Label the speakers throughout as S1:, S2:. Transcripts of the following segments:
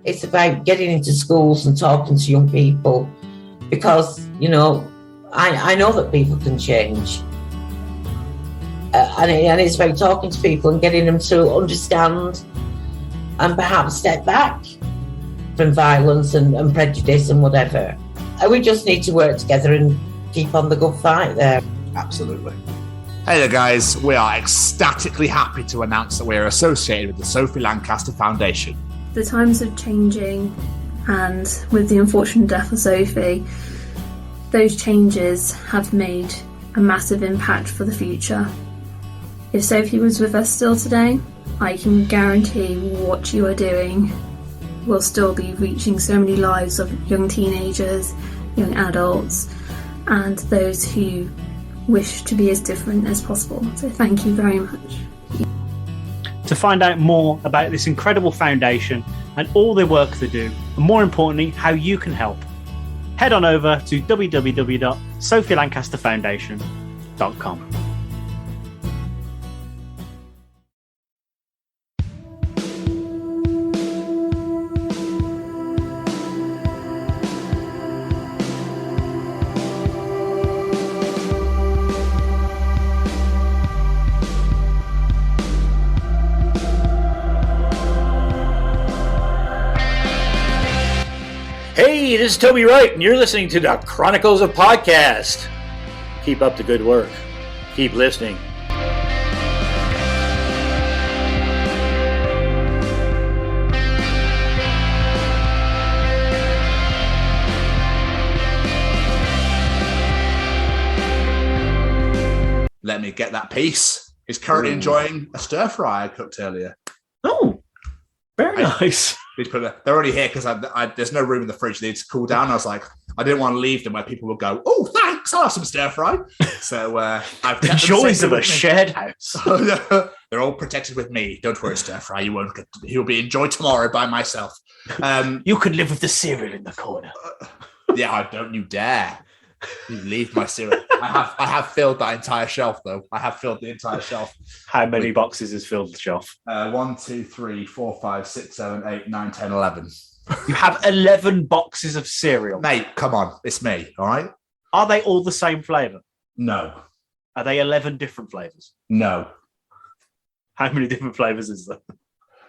S1: It's about getting into schools and talking to young people because, you know, I know that people can change. And it's about talking to people and getting them to understand and perhaps step back from violence and prejudice and whatever. And we just need to work together and keep on the good fight there.
S2: Absolutely. Hey there, guys. We are ecstatically happy to announce that we are associated with the Sophie Lancaster Foundation.
S3: The times are changing, and with the unfortunate death of Sophie, those changes have made a massive impact for the future. If Sophie was with us still today, I can guarantee what you are doing will still be reaching so many lives of young teenagers, young adults, and those who wish to be as different as possible. So thank you very much.
S4: To find out more about this incredible foundation and all the work they do, and more importantly, how you can help, head on over to www.sophielancasterfoundation.com.
S5: Hey, this is Toby Wright, and you're listening to the Chronicles of Podcast. Keep up the good work. Keep listening.
S2: Let me get that piece. He's currently enjoying a stir fry I cooked earlier.
S4: Oh, very nice.
S2: They're already here because there's no room in the fridge. They need to cool down. I was like, I didn't want to leave them where people will go, oh, thanks, I'll have some stir fry. So I've kept
S4: the joys of a shared house.
S2: They're all protected with me. Don't worry, stir fry. He'll be enjoyed tomorrow by myself.
S4: You could live with the cereal in the corner.
S2: Yeah, don't you dare. You leave my cereal. I have filled that entire shelf, though. I have filled the entire shelf.
S4: How many boxes has filled the shelf?
S2: 1, 2, 3, 4, 5, 6, 7, 8, 9, 10, 11.
S4: You have 11 boxes of cereal.
S2: Mate, come on. It's me, all right?
S4: Are they all the same flavour?
S2: No.
S4: Are they 11 different flavours?
S2: No.
S4: How many different flavours is there?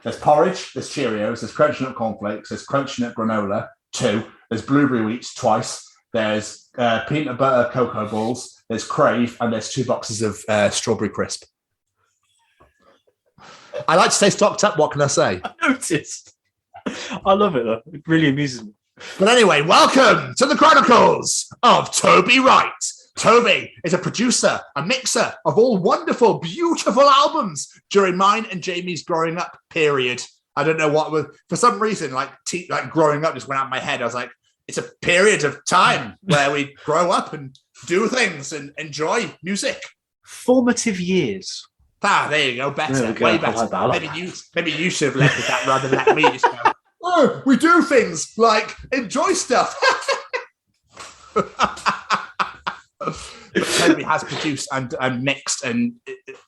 S2: There's porridge, there's Cheerios, there's Crunchy Nut Cornflakes, there's Crunchy Nut Granola, 2. There's Blueberry Wheats, twice. There's peanut butter cocoa balls, there's Crave, and there's 2 boxes of Strawberry Crisp. I like to stay stocked up, what can I say?
S4: I noticed. I love it, though. It really amuses me.
S2: But anyway, welcome to the Chronicles of Toby Wright. Toby is a producer, a mixer of all wonderful, beautiful albums during mine and Jamie's growing up period. I don't know what was, for some reason, like growing up just went out of my head. I was like, it's a period of time where we grow up and do things and enjoy music.
S4: Formative years.
S2: Ah, there you go. Better. Way better. Maybe you should have led with that rather than let me just go, oh, we do things like enjoy stuff. But Toby has produced and mixed and,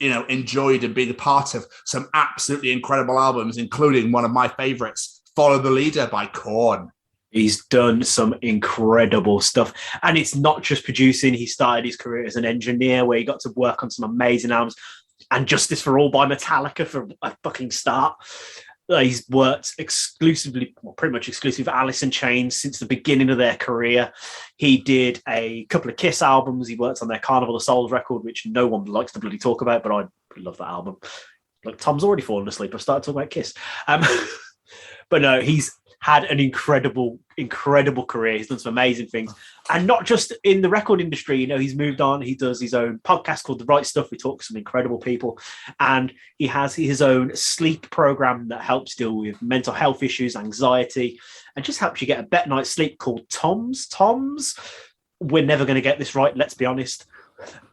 S2: you know, enjoyed and been a part of some absolutely incredible albums, including one of my favorites, Follow the Leader by KoRn.
S4: He's done some incredible stuff. And it's not just producing. He started his career as an engineer where he got to work on some amazing albums. And Justice for All by Metallica for a fucking start. He's worked exclusively, well, pretty much exclusively for Alice in Chains since the beginning of their career. He did a couple of Kiss albums. He worked on their Carnival of Souls record, which no one likes to bloody talk about, but I love that album. Look, Tom's already fallen asleep. I started talking about Kiss. But no, he's had an incredible career. He's done some amazing things. And not just in the record industry, you know, he's moved on. He does his own podcast called The Wright Stuff. We talk to some incredible people. And he has his own sleep program that helps deal with mental health issues, anxiety, and just helps you get a better night's sleep called Taummhoms. We're never going to get this right, let's be honest.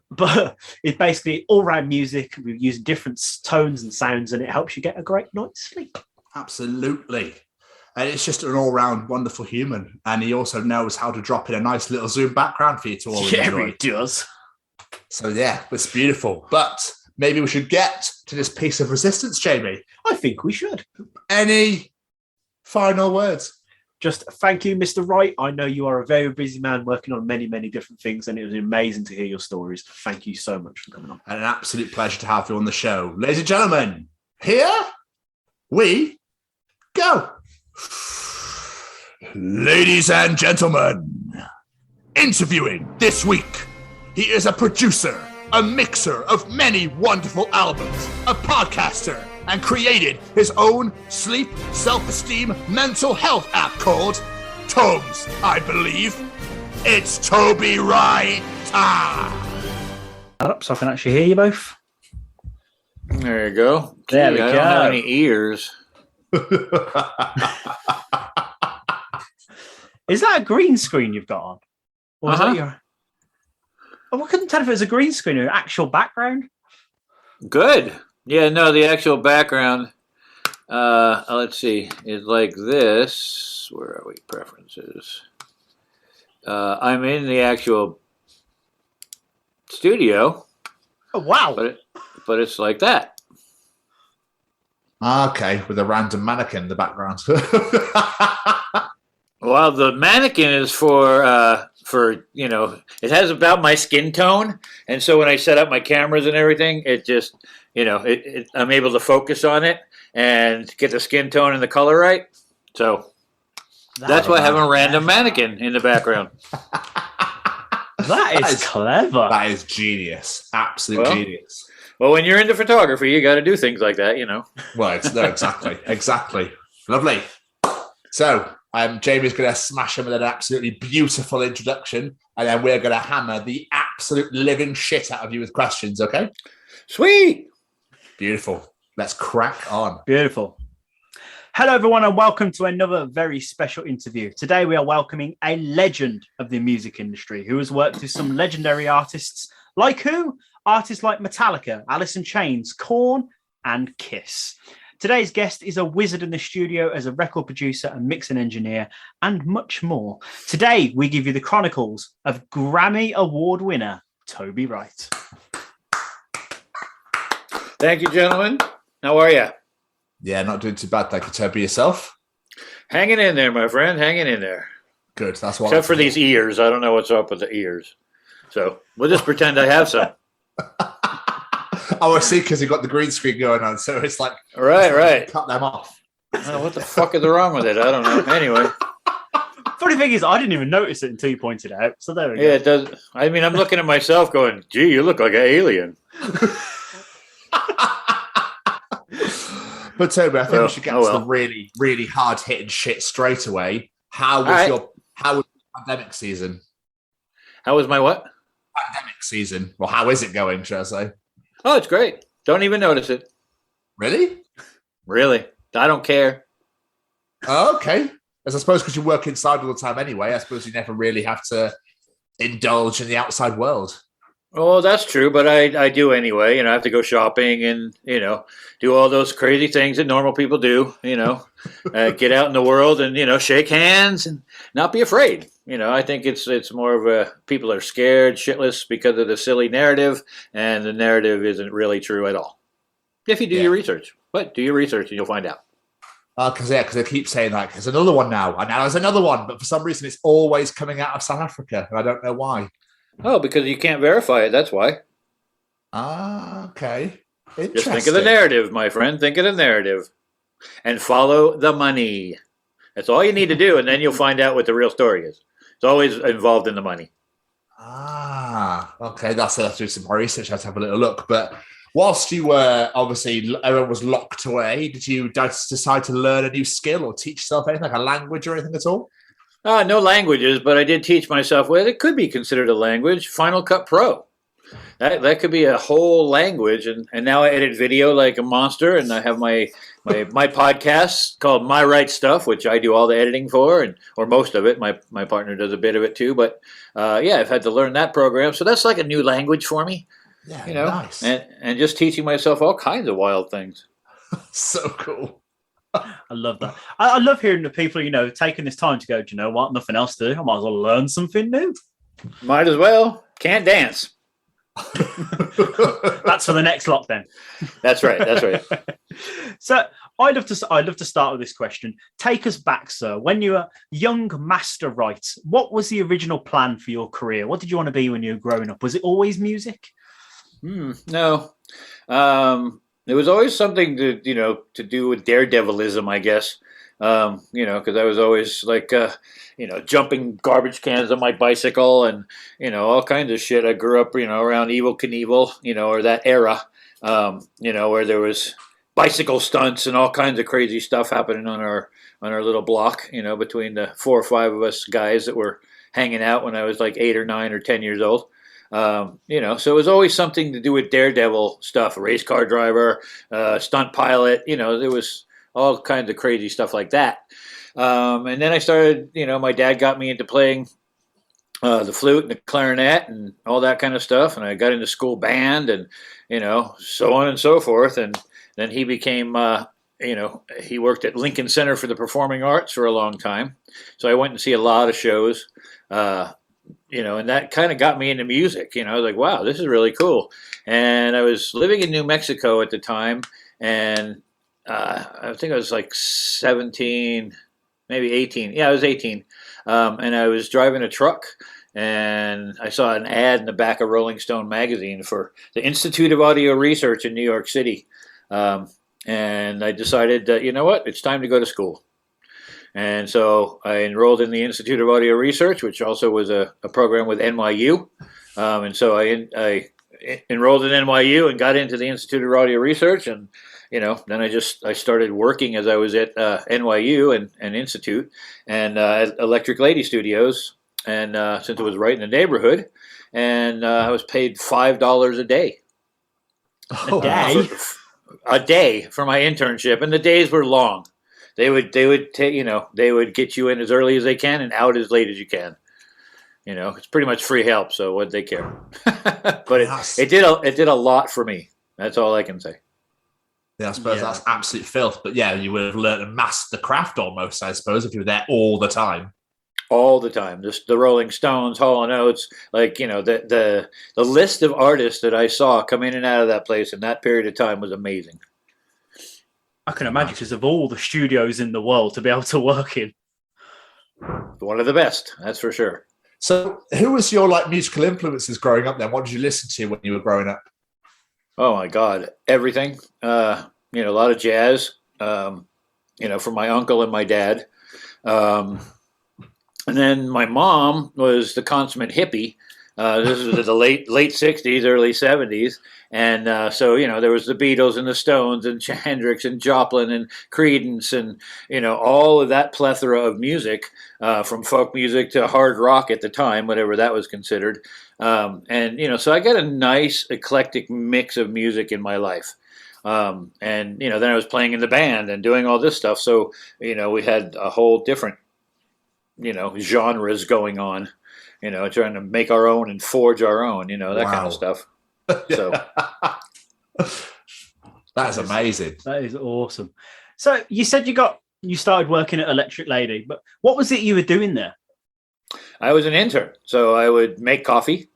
S4: But it's basically all-round music. We use different tones and sounds, and it helps you get a great night's sleep.
S2: Absolutely. And it's just an all-round wonderful human. And he also knows how to drop in a nice little Zoom background for you to all enjoy.
S4: Yeah, he does.
S2: So, yeah, it's beautiful. But maybe we should get to this piece of resistance, Jamie.
S4: I think we should.
S2: Any final words.
S4: Just thank you, Mr. Wright. I know you are a very busy man working on many, many different things, and it was amazing to hear your stories. Thank you so much for coming on.
S2: And an absolute pleasure to have you on the show. Ladies and gentlemen, here we go. Ladies and gentlemen, interviewing this week, he is a producer, a mixer of many wonderful albums, a podcaster, and created his own sleep, self-esteem, mental health app called Taummhoms, I believe. It's Toby Wright.
S4: Up so I can actually hear you both.
S5: There you go.
S4: There we
S5: I
S4: go.
S5: don't have any ears.
S4: Is that a green screen you've got on? Or is that your... Oh, I couldn't tell if it was a green screen or actual background.
S5: Good. Yeah, no, the actual background, let's see, is like this. Where are we? Preferences. I'm in the actual studio.
S4: Oh, wow.
S5: But it's like that.
S2: Okay, with a random mannequin in the background.
S5: Well, the mannequin is for it has about my skin tone, and so when I set up my cameras and everything, it just, I'm able to focus on it and get the skin tone and the color right. So that's why I have a random mannequin in the background.
S4: That is clever.
S2: That is genius. Absolute genius.
S5: Well, when you're into photography, you got to do things like that,
S2: Well, exactly. Lovely. So, Jamie's going to smash him with an absolutely beautiful introduction, and then we're going to hammer the absolute living shit out of you with questions, okay?
S5: Sweet.
S2: Beautiful. Let's crack on.
S4: Beautiful. Hello, everyone, and welcome to another very special interview. Today, we are welcoming a legend of the music industry who has worked with some legendary artists like who? Artists like Metallica, Alice in Chains, KoRn, and Kiss. Today's guest is a wizard in the studio as a record producer and mixing engineer, and much more. Today, we give you the chronicles of Grammy Award winner Toby Wright.
S5: Thank you, gentlemen. How are you?
S2: Yeah, not doing too bad. Thank you, Toby. Yourself?
S5: Hanging in there, my friend. Hanging in there.
S2: Good. That's what.
S5: Except for these ears. I don't know what's up with the ears. So we'll just pretend I have some.
S2: Oh, I see, because you've got the green screen going on, so it's like...
S5: Right.
S2: Cut them off.
S5: Oh, what the fuck is wrong with it? I don't know. Anyway.
S4: Funny thing is, I didn't even notice it until you pointed it out, so there we go.
S5: Yeah, it does. I mean, I'm looking at myself going, gee, you look like an alien.
S2: But Toby, I think we should get to the really, really hard-hitting shit straight away. How was your pandemic season?
S5: How was my what?
S2: Pandemic season. Well, how is it going, should I say?
S5: Oh, it's great. Don't even notice it.
S2: Really?
S5: Really. I don't care.
S2: Oh, okay. As I suppose because you work inside all the time anyway, I suppose you never really have to indulge in the outside world.
S5: Oh, that's true, but I do anyway. I have to go shopping and, do all those crazy things that normal people do, get out in the world and, shake hands and not be afraid. I think it's more of a people are scared shitless because of the silly narrative, and the narrative isn't really true at all. If you do your research. But do your research and you'll find out.
S2: Because they keep saying, like, there's another one now, and now there's another one, but for some reason it's always coming out of South Africa, and I don't know why.
S5: Oh, because you can't verify it, that's why.
S2: Okay. Interesting.
S5: Just think of the narrative, my friend. Think of the narrative. And follow the money. That's all you need to do, and then you'll find out what the real story is. It's always involved in the money.
S2: Okay. That's to do some more research. I have to have a little look. But whilst you were, obviously, everyone was locked away, did you decide to learn a new skill or teach yourself anything, like a language or anything at all?
S5: No languages, but I did teach myself, well, it could be considered a language, Final Cut Pro. That could be a whole language, and now I edit video like a monster, and I have my podcast called My Wright Stuff, which I do all the editing for, or most of it. My partner does a bit of it too, but I've had to learn that program, so that's like a new language for me.
S2: Yeah, nice.
S5: And just teaching myself all kinds of wild things.
S2: So cool.
S4: I love that. I love hearing the people, taking this time to go, do you know what? Nothing else to do. I might as well learn something new.
S5: Might as well. Can't dance.
S4: That's for the next lockdown.
S5: That's right.
S4: So I'd love to start with this question. Take us back, sir. When you were young master Wright, what was the original plan for your career? What did you want to be when you were growing up? Was it always music?
S5: No. It was always something to do with daredevilism, I guess. Because I was always like, jumping garbage cans on my bicycle and, all kinds of shit. I grew up, around Evel Knievel, or that era, where there was bicycle stunts and all kinds of crazy stuff happening on our little block, between the 4 or 5 of us guys that were hanging out when I was like 8 or 9 or 10 years old. So it was always something to do with daredevil stuff, race car driver, stunt pilot, there was all kinds of crazy stuff like that. And then I started, my dad got me into playing the flute and the clarinet and all that kind of stuff. And I got into school band and, so on and so forth. And then he became, he worked at Lincoln Center for the Performing Arts for a long time. So I went and see a lot of shows, and that kind of got me into music. I was like, wow, this is really cool. And I was living in New Mexico at the time. And I think I was like 17, maybe 18. Yeah, I was 18. And I was driving a truck. And I saw an ad in the back of Rolling Stone magazine for the Institute of Audio Research in New York City. And I decided that, it's time to go to school. And so I enrolled in the Institute of Audio Research, which also was a program with NYU. And so I enrolled in NYU and got into the Institute of Audio Research. And, then I started working as I was at NYU and Institute and at Electric Lady Studios. And since it was right in the neighborhood, and I was paid $5 a day. A day for my internship, and the days were long. They would get you in as early as they can and out as late as you can. It's pretty much free help, so what they care. But it did a lot for me. That's all I can say.
S2: Yeah, I suppose that's absolute filth. But yeah, you would have learned and mastered the craft almost, I suppose, if you were there all the time.
S5: All the time, just the Rolling Stones, Hall & Oates, the list of artists that I saw come in and out of that place in that period of time was amazing.
S4: I can imagine, because of all the studios in the world to be able to work in.
S5: One of the best, that's for sure.
S2: So who was your musical influences growing up then? What did you listen to when you were growing up?
S5: Oh my God, everything. A lot of jazz, from my uncle and my dad. And then my mom was the consummate hippie. This was the late 60s, early 70s. And so, there was the Beatles and the Stones and Hendrix and Joplin and Creedence and, all of that plethora of music, from folk music to hard rock at the time, whatever that was considered. So I got a nice eclectic mix of music in my life. Then I was playing in the band and doing all this stuff. So, we had a whole different genres going on, trying to make our own and forge our own, that kind of stuff. So
S2: that is amazing.
S4: That is awesome. So you said you started working at Electric Lady, but what was it you were doing there?
S5: I was an intern. So I would make coffee.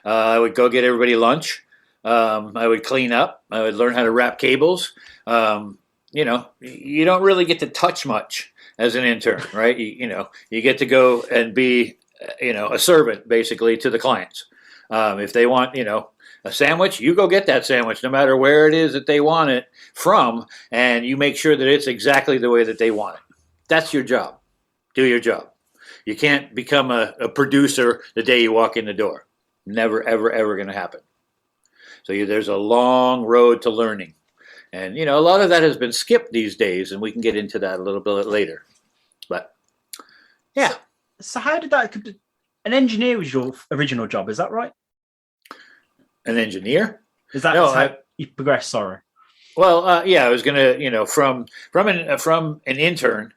S5: I would go get everybody lunch. I would clean up. I would learn how to wrap cables. You don't really get to touch much as an intern, right? You get to go and be, a servant basically to the clients. If they want, a sandwich, you go get that sandwich, no matter where it is that they want it from, and you make sure that it's exactly the way that they want it. That's your job. Do your job. You can't become a producer the day you walk in the door. Never, ever, ever going to happen. So there's a long road to learning. And, a lot of that has been skipped these days, and we can get into that a little bit later. But, yeah.
S4: So how did that... An engineer was your original job, is that right?
S5: An engineer?
S4: Is that how you progressed, sorry?
S5: Well, I was going to, from an intern,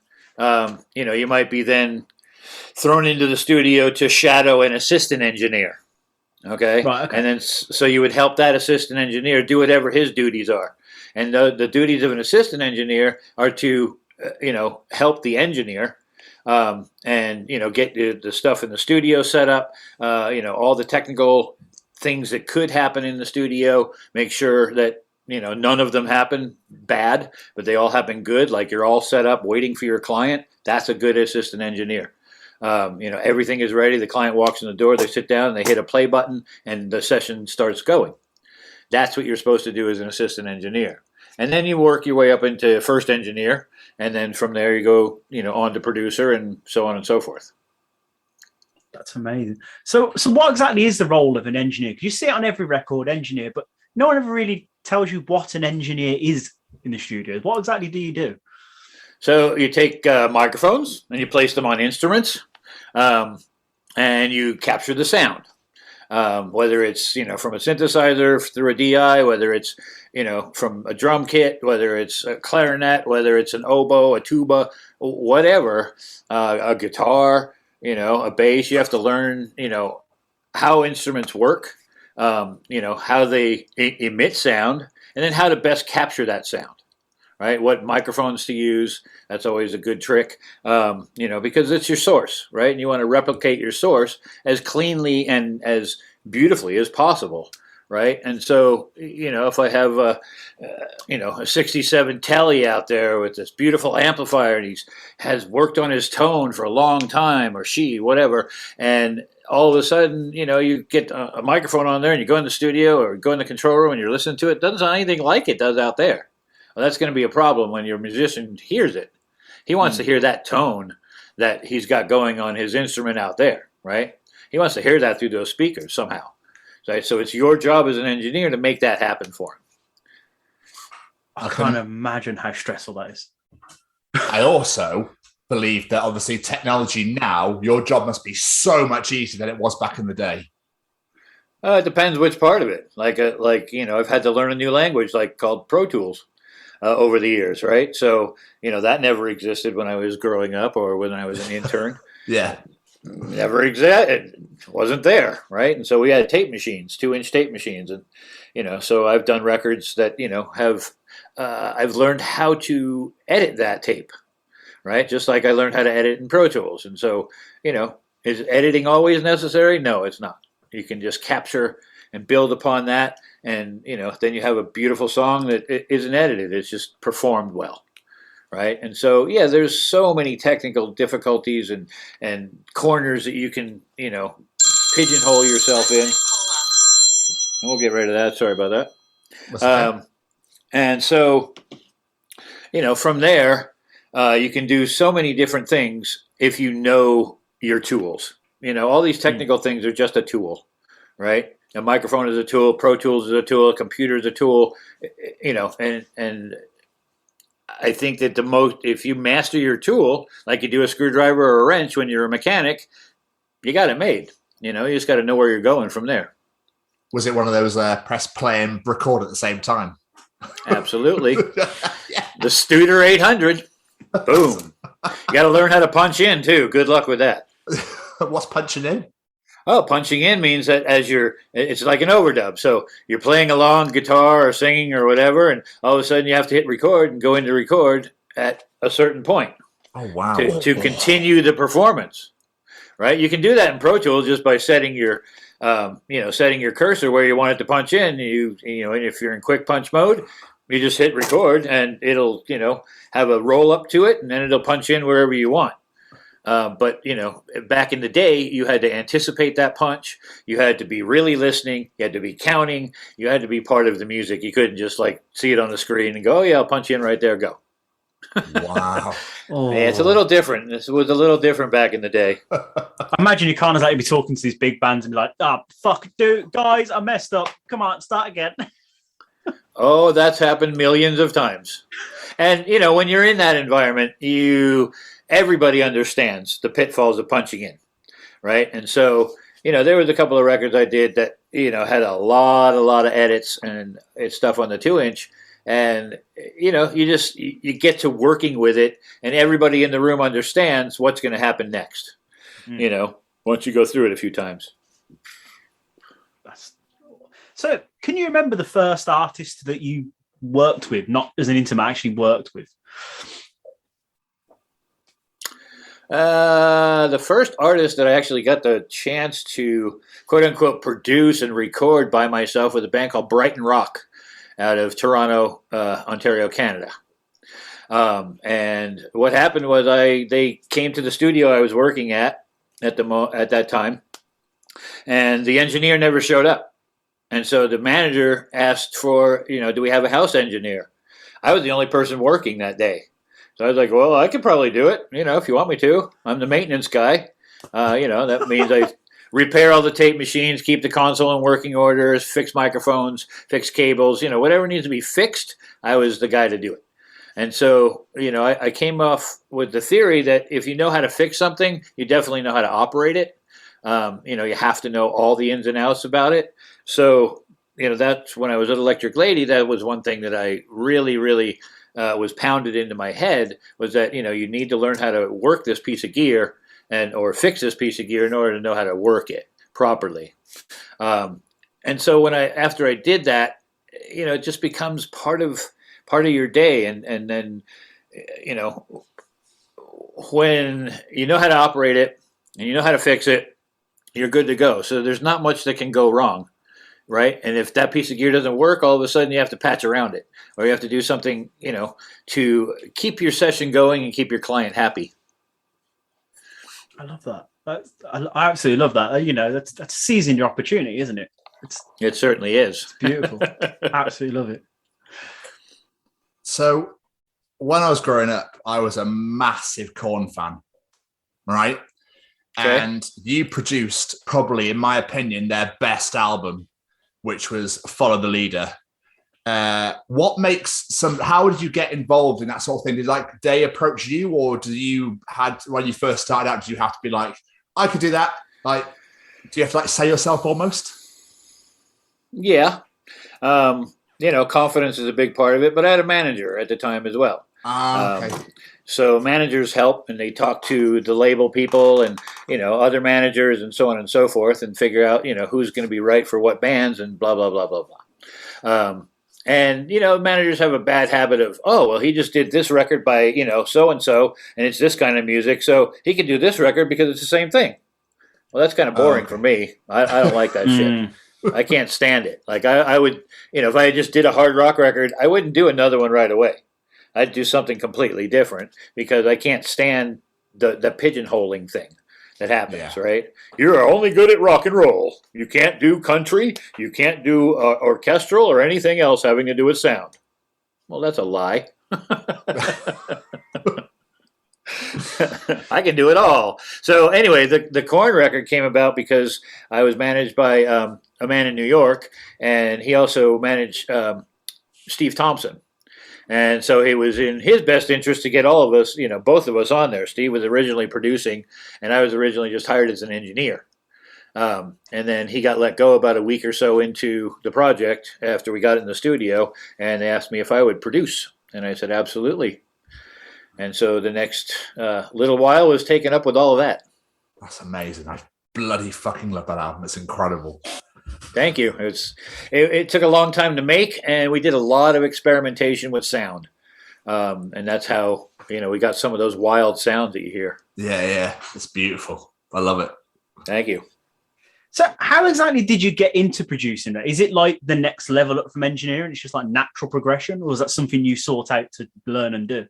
S5: you might be then thrown into the studio to shadow an assistant engineer. Okay?
S4: Right, okay.
S5: And then, so you would help that assistant engineer do whatever his duties are. And the duties of an assistant engineer are to, help the engineer, and, get the stuff in the studio set up, all the technical things that could happen in the studio, make sure that, none of them happen bad, but they all happen good. Like you're all set up waiting for your client. That's a good assistant engineer. Everything is ready. The client walks in the door, they sit down, they hit a play button, and the session starts going. That's what you're supposed to do as an assistant engineer. And then you work your way up into first engineer, and then from there you go, on to producer and so on and so forth.
S4: That's amazing. So what exactly is the role of an engineer? Because you see it on every record, engineer, but no one ever really tells you what an engineer is in the studio. What exactly do you do?
S5: So you take microphones and you place them on instruments, and you capture the sound. Whether it's from a synthesizer through a DI, whether it's from a drum kit, whether it's a clarinet, whether it's an oboe, a tuba, whatever, a guitar, a bass. You have to learn how instruments work, how they emit sound, and then how to best capture that sound. Right, what microphones to use. That's always a good trick, because it's your source, right? And you want to replicate your source as cleanly and as beautifully as possible, right? And so, if I have a 67 Tele out there with this beautiful amplifier, and he has worked on his tone for a long time, or she, whatever, and all of a sudden, you get a microphone on there, and you go in the studio or go in the control room, and you're listening to it. It doesn't sound anything like it does out there. Well, that's going to be a problem when your musician hears it. He wants to hear that tone that he's got going on his instrument out there, right? He wants to hear that through those speakers somehow. So it's your job as an engineer to make that happen for him.
S4: I can't imagine how stressful that is.
S2: I also believe that obviously technology now, your job must be so much easier than it was back in the day.
S5: It depends which part of it. I've had to learn a new language called Pro Tools. Over the years, right? So, that never existed when I was growing up or when I was an intern.
S2: Yeah.
S5: Never existed. It wasn't there, right? And so we had tape machines, 2-inch tape machines. And, so I've done records that, I've learned how to edit that tape, right? Just like I learned how to edit in Pro Tools. And so, is editing always necessary? No, it's not. You can just capture and build upon that. And, then you have a beautiful song that isn't edited. It's just performed well, right? And so, yeah, there's so many technical difficulties and corners that you can, pigeonhole yourself in. And we'll get rid of that. Sorry about that. And so, from there, you can do so many different things if you know your tools. All these technical things are just a tool, right? A microphone is a tool, Pro Tools is a tool, a computer is a tool, and I think that if you master your tool, like you do a screwdriver or a wrench when you're a mechanic, you got it made. You just got to know where you're going from there.
S2: Was it one of those press play and record at the same time?
S5: Absolutely. Yeah. The Studer 800. Boom. You got to learn how to punch in too. Good luck with that.
S2: What's punching in?
S5: Oh, punching in means that it's like an overdub. So you're playing along guitar or singing or whatever, and all of a sudden you have to hit record and go into record at a certain point.
S2: Oh, wow.
S5: To continue the performance, right? You can do that in Pro Tools just by setting your cursor where you want it to punch in. And if you're in quick punch mode, you just hit record and it'll, have a roll up to it, and then it'll punch in wherever you want. But back in the day, you had to anticipate that punch. You had to be really listening. You had to be counting. You had to be part of the music. You couldn't just see it on the screen and go, oh yeah, I'll punch in right there, go.
S2: Wow.
S5: Yeah, it's a little different. This was a little different back in the day.
S4: I imagine you can't be talking to these big bands and be like, fuck, dude, guys, I messed up. Come on, start again.
S5: Oh, that's happened millions of times. And, when you're in that environment, everybody understands the pitfalls of punching in, right? And so, there was a couple of records I did that, had a lot of edits and stuff on the 2-inch. And, you get to working with it, and everybody in the room understands what's going to happen next, once you go through it a few times.
S4: So can you remember the first artist that you worked with, not as an intimate, actually worked with?
S5: The first artist that I actually got the chance to quote unquote produce and record by myself was a band called Brighton Rock. out of Toronto, Ontario, Canada. And what happened was they came to the studio I was working at that time, and the engineer never showed up. And so the manager asked for, do we have a house engineer? I was the only person working that day. So I was like, well, I could probably do it, if you want me to. I'm the maintenance guy. That means I repair all the tape machines, keep the console in working order, fix microphones, fix cables, whatever needs to be fixed, I was the guy to do it. And so, I came off with the theory that if you know how to fix something, you definitely know how to operate it. You have to know all the ins and outs about it. So, that's when I was at Electric Lady, that was one thing that I really, really was pounded into my head, was that, you need to learn how to work this piece of gear or fix this piece of gear in order to know how to work it properly. And so after I did that, it just becomes part of your day. And then, when you know how to operate it and you know how to fix it, you're good to go. So there's not much that can go wrong, right? And if that piece of gear doesn't work, all of a sudden you have to patch around it, or you have to do something, to keep your session going and keep your client happy.
S4: I love that. I absolutely love that. That's seizing your opportunity, isn't it?
S5: It certainly is.
S4: It's beautiful. Absolutely love it.
S2: So when I was growing up, I was a massive KoRn fan, right?
S5: Okay.
S2: And you produced probably, in my opinion, their best album, which was Follow the Leader. How did you get involved in that sort of thing? Did they approach you, or when you first started out, did you have to be like, I could do that? Do you have to say yourself almost?
S5: Yeah. Confidence is a big part of it, but I had a manager at the time as well.
S2: Okay.
S5: So managers help, and they talk to the label people and, other managers and so on and so forth, and figure out, who's going to be right for what bands and blah, blah, blah, blah, blah. And, managers have a bad habit of, oh, well, he just did this record by, so-and-so, and it's this kind of music, so he can do this record because it's the same thing. Well, that's kind of boring for me. I don't like that shit. I can't stand it. I would, if I just did a hard rock record, I wouldn't do another one right away. I'd do something completely different, because I can't stand the pigeonholing thing that happens, right? You're only good at rock and roll. You can't do country. You can't do orchestral or anything else having to do with sound. Well, that's a lie. I can do it all. So anyway, the KoRn record came about because I was managed by a man in New York, and he also managed Steve Thompson. And so it was in his best interest to get all of us, both of us on there. Steve was originally producing, and I was originally just hired as an engineer. And then he got let go about a week or so into the project after we got in the studio, and they asked me if I would produce. And I said, absolutely. And so the next little while was taken up with all of that.
S2: That's amazing. I bloody fucking love that album. It's incredible.
S5: Thank you. It took a long time to make, and we did a lot of experimentation with sound. And that's how, we got some of those wild sounds that you hear.
S2: Yeah. It's beautiful. I love it.
S5: Thank you.
S4: So how exactly did you get into producing that? Is it like the next level up from engineering? It's just like natural progression, or is that something you sought out to learn and do?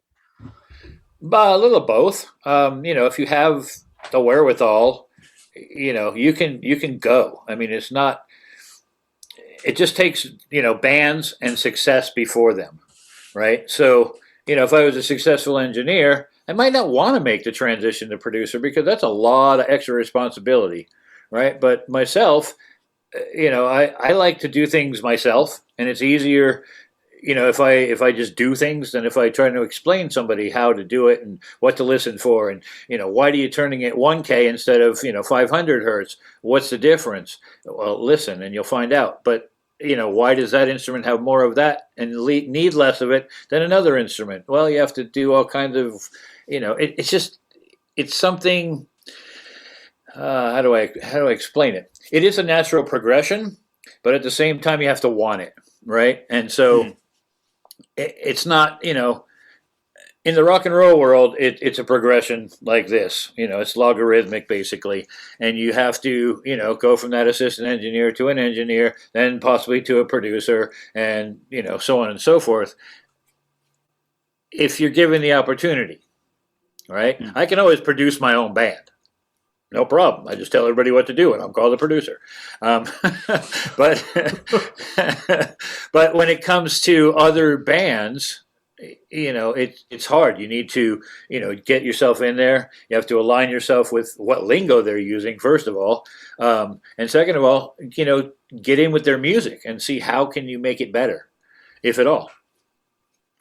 S5: A little of both. If you have the wherewithal, you can go. I mean, it just takes, bands and success before them, right? So, if I was a successful engineer, I might not want to make the transition to producer, because that's a lot of extra responsibility, right? But myself, I like to do things myself, and it's easier, if I just do things than if I try to explain somebody how to do it and what to listen for, and why are you turning it 1K instead of 500 hertz? What's the difference? Well, listen, and you'll find out. But why does that instrument have more of that and need less of it than another instrument? Well, you have to do all kinds of, it's something. How do I explain it? It is a natural progression, but at the same time, you have to want it, right? And so. It's not, in the rock and roll world, it's a progression like this. It's logarithmic basically, and you have to, go from that assistant engineer to an engineer, then possibly to a producer, and so on and so forth. If you're given the opportunity, right? Mm-hmm. I can always produce my own band. No problem. I just tell everybody what to do, and I'm called the producer. But but when it comes to other bands, it's hard. You need to, get yourself in there. You have to align yourself with what lingo they're using, first of all. And second of all, get in with their music and see how can you make it better, if at all.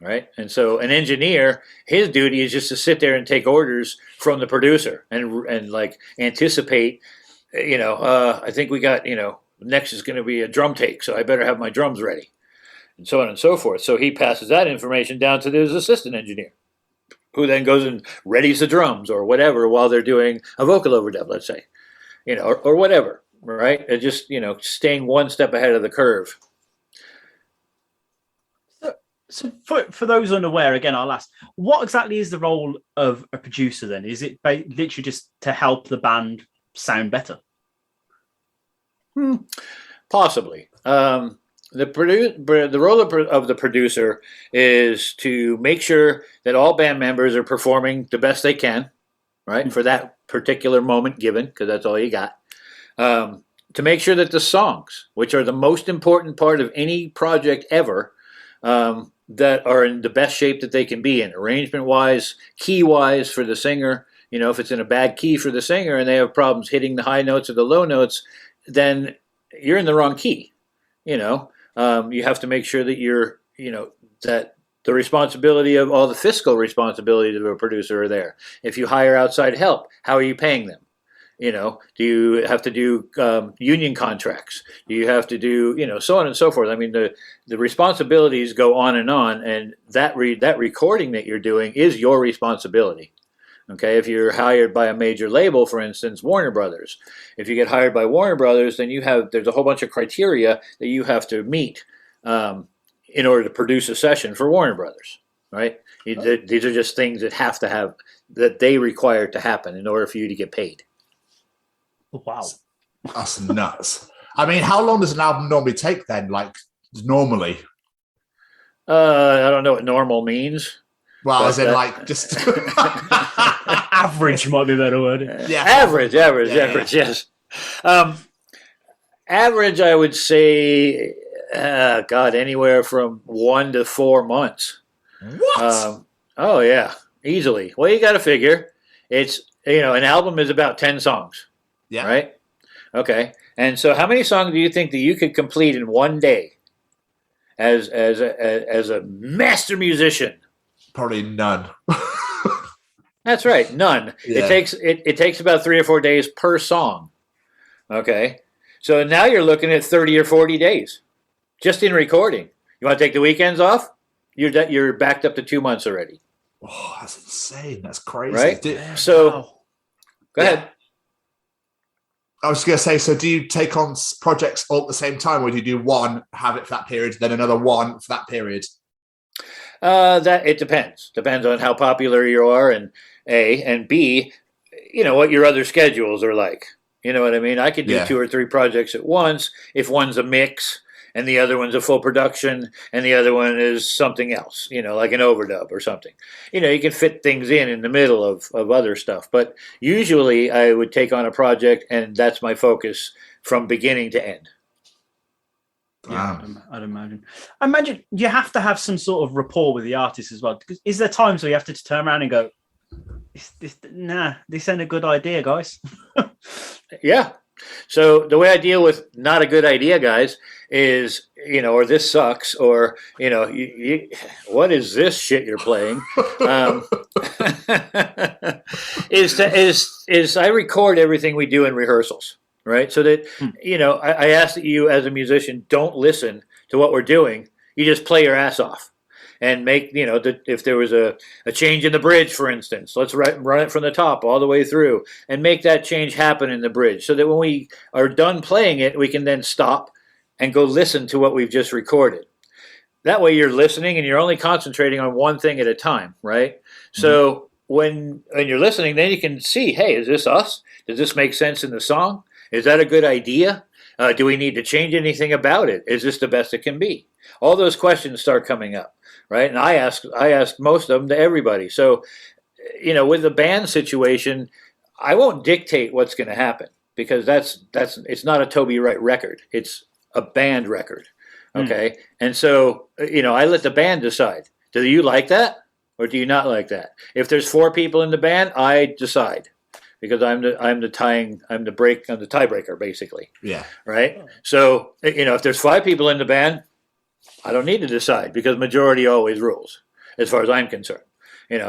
S5: Right. And so an engineer, his duty is just to sit there and take orders from the producer and like anticipate, I think we got, next is going to be a drum take, so I better have my drums ready, and so on and so forth. So he passes that information down to his assistant engineer, who then goes and readies the drums or whatever while they're doing a vocal overdub, let's say, or whatever. Right. And just, staying one step ahead of the curve.
S4: So for those unaware, again, I'll ask, what exactly is the role of a producer then? Is it literally just to help the band sound better?
S5: Possibly. The role of the producer is to make sure that all band members are performing the best they can, right, for that particular moment given, because that's all you got. To make sure that the songs, which are the most important part of any project ever, that are in the best shape that they can be in, arrangement-wise, key-wise for the singer. If it's in a bad key for the singer and they have problems hitting the high notes or the low notes, then you're in the wrong key. You have to make sure that you're, that the responsibility of all the fiscal responsibilities of a producer are there. If you hire outside help, how are you paying them? Do you have to do union contracts? Do you have to do, so on and so forth? I mean, the responsibilities go on, and that recording that you're doing is your responsibility. Okay, if you're hired by a major label, for instance, Warner Brothers, if you get hired by Warner Brothers, then there's a whole bunch of criteria that you have to meet in order to produce a session for Warner Brothers, right? These are just things that they require to happen in order for you to get paid.
S4: Wow.
S2: That's nuts. I mean, how long does an album normally take then? Like, normally?
S5: I don't know what normal means.
S2: Well, as in, like, just...
S4: Average might be a better word.
S5: Yeah. Average, yes. Average, I would say, anywhere from 1 to 4 months.
S2: What?
S5: Oh, yeah, easily. Well, you got to figure. It's, an album is about 10 songs. Yeah. Right? Okay. And so how many songs do you think that you could complete in one day as a master musician?
S2: Probably none.
S5: That's right, none. Yeah. It takes about 3 or 4 days per song. Okay. So now you're looking at 30 or 40 days just in recording. You want to take the weekends off? You're backed up to 2 months already.
S2: Oh, that's insane. That's crazy.
S5: Right? So go ahead.
S2: I was going to say, so do you take on projects all at the same time, or do you do one, have it for that period, then another one for that period?
S5: That it depends. Depends on how popular you are, and A, and B, what your other schedules are like. You know what I mean? I could do 2 or 3 projects at once if one's a mix and the other one's a full production and the other one is something else, like an overdub or something. You can fit things in the middle of other stuff. But usually I would take on a project and that's my focus from beginning to end.
S4: Yeah, I'd imagine. I imagine you have to have some sort of rapport with the artist as well. Because is there times where you have to turn around and go, this ain't a good idea, guys?
S5: Yeah. So the way I deal with not a good idea, guys, is, or this sucks, or, what is this shit you're playing? Is I record everything we do in rehearsals, right? So that, I ask that you as a musician don't listen to what we're doing. You just play your ass off. And make, if there was a change in the bridge, for instance, let's run it from the top all the way through and make that change happen in the bridge so that when we are done playing it, we can then stop and go listen to what we've just recorded. That way you're listening and you're only concentrating on one thing at a time, right? So when you're listening, then you can see, hey, is this us? Does this make sense in the song? Is that a good idea? Do we need to change anything about it? Is this the best it can be? All those questions start coming up, right? And I ask most of them to everybody. So, with the band situation, I won't dictate what's going to happen because it's not a Toby Wright record. It's a band record, okay? And so, I let the band decide. Do you like that or do you not like that? If there's 4 people in the band, I decide. Because I'm the tiebreaker, basically. Yeah. Right. So if there's 5 people in the band, I don't need to decide because majority always rules, as far as I'm concerned.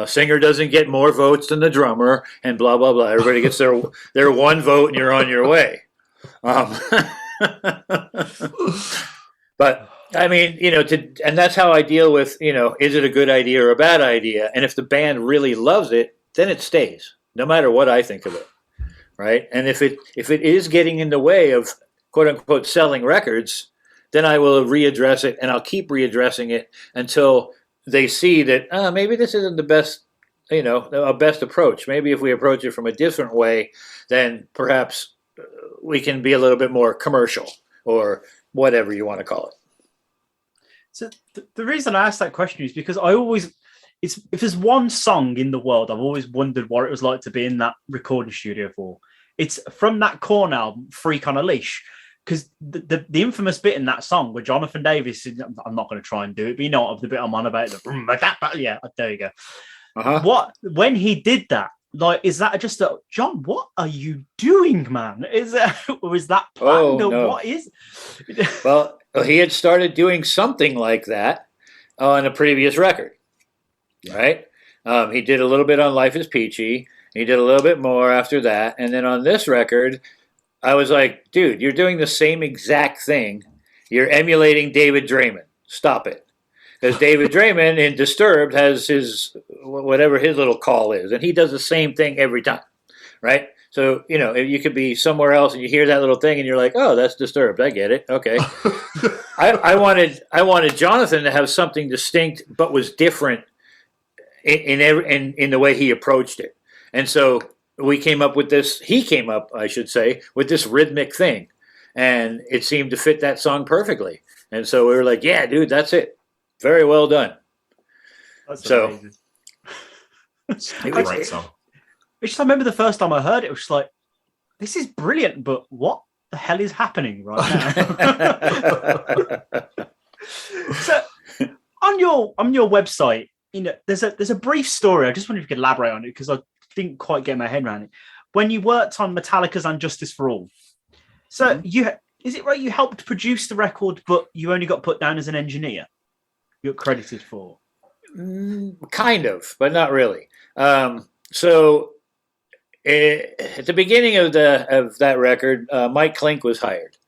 S5: Singer doesn't get more votes than the drummer, and blah blah blah. Everybody gets their 1 vote, and you're on your way. But I mean, and that's how I deal with is it a good idea or a bad idea? And if the band really loves it, then it stays. No matter what I think of it, right? And if it is getting in the way of quote unquote selling records, then I will readdress it, and I'll keep readdressing it until they see that maybe this isn't the best, a best approach. Maybe if we approach it from a different way, then perhaps we can be a little bit more commercial or whatever you want to call it.
S4: So the reason I asked that question is because if there's one song in the world I've always wondered what it was like to be in that recording studio for, it's from that KoRn album, Freak on a Leash. Because the infamous bit in that song where Jonathan Davis, I'm not going to try and do it, but the bit I'm on about. Yeah, there you go. Uh-huh. When he did that, is that just John, what are you doing, man? Is that planned or no. What is?
S5: Well, he had started doing something like that on a previous record. Right? He did a little bit on Life is Peachy. He did a little bit more after that. And then on this record, I was like, dude, you're doing the same exact thing. You're emulating David Draymond. Stop it. Because David Draymond in Disturbed has whatever his little call is. And he does the same thing every time. Right? So, you could be somewhere else and you hear that little thing and you're like, oh, that's Disturbed. I get it. Okay. I wanted Jonathan to have something distinct but was different in the way he approached it. And so he came up, I should say, with this rhythmic thing. And it seemed to fit that song perfectly. And so we were like, yeah, dude, that's it. Very well done.
S4: That's amazing.
S2: It's a great song.
S4: I remember the first time I heard it, it was just like, this is brilliant, but what the hell is happening right now? So on your website, there's a brief story. I just wonder if you could elaborate on it because I didn't quite get my head around it. When you worked on Metallica's "And Justice for All," so is it right you helped produce the record, but you only got put down as an engineer? You're credited for.
S5: Kind of, but not really. So at the beginning of that record, Mike Klink was hired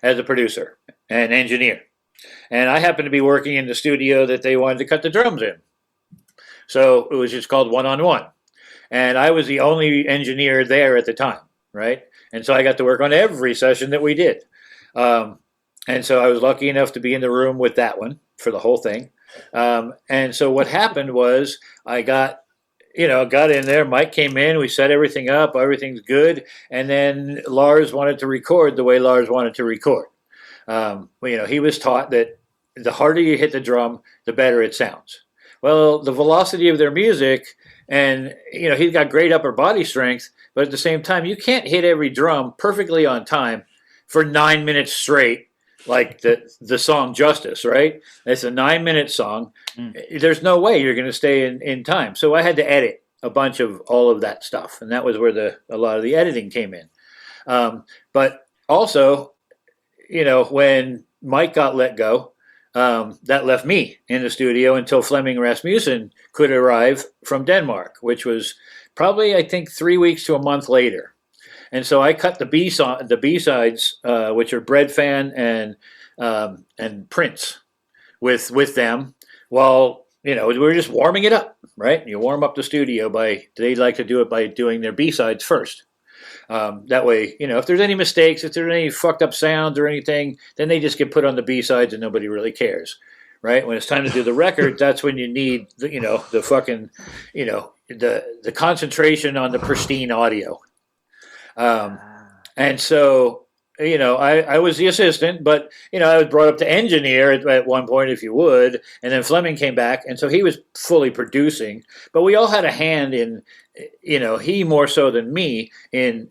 S5: as a producer and engineer, and I happened to be working in the studio that they wanted to cut the drums in. So it was just called one-on-one. And I was the only engineer there at the time, right? And so I got to work on every session that we did. And so I was lucky enough to be in the room with that one for the whole thing. And so what happened was I got in there. Mike came in. We set everything up. Everything's good. And then Lars wanted to record the way Lars wanted to record. He was taught that the harder you hit the drum, the better it sounds. Well, the velocity of their music, and he's got great upper body strength, but at the same time, you can't hit every drum perfectly on time for 9 minutes straight, like the song "Justice." Right? It's a 9-minute song. There's no way you're going to stay in time. So I had to edit a bunch of all of that stuff, and that was where a lot of the editing came in. But also, when Mike got let go. That left me in the studio until Flemming Rasmussen could arrive from Denmark, which was probably, I think, 3 weeks to a month later. And so I cut the B-sides, which are Bread Fan and Prince, with them while, we were just warming it up, right? You warm up the studio they like to do it by doing their B-sides first. That way, if there's any mistakes, if there's any fucked up sounds or anything, then they just get put on the B-sides and nobody really cares. right? When it's time to do the record, that's when you need the fucking, the concentration on the pristine audio. And so, I was the assistant, but, I was brought up to engineer at one point, if you would. And then Fleming came back. And so he was fully producing. But we all had a hand in, he more so than me in,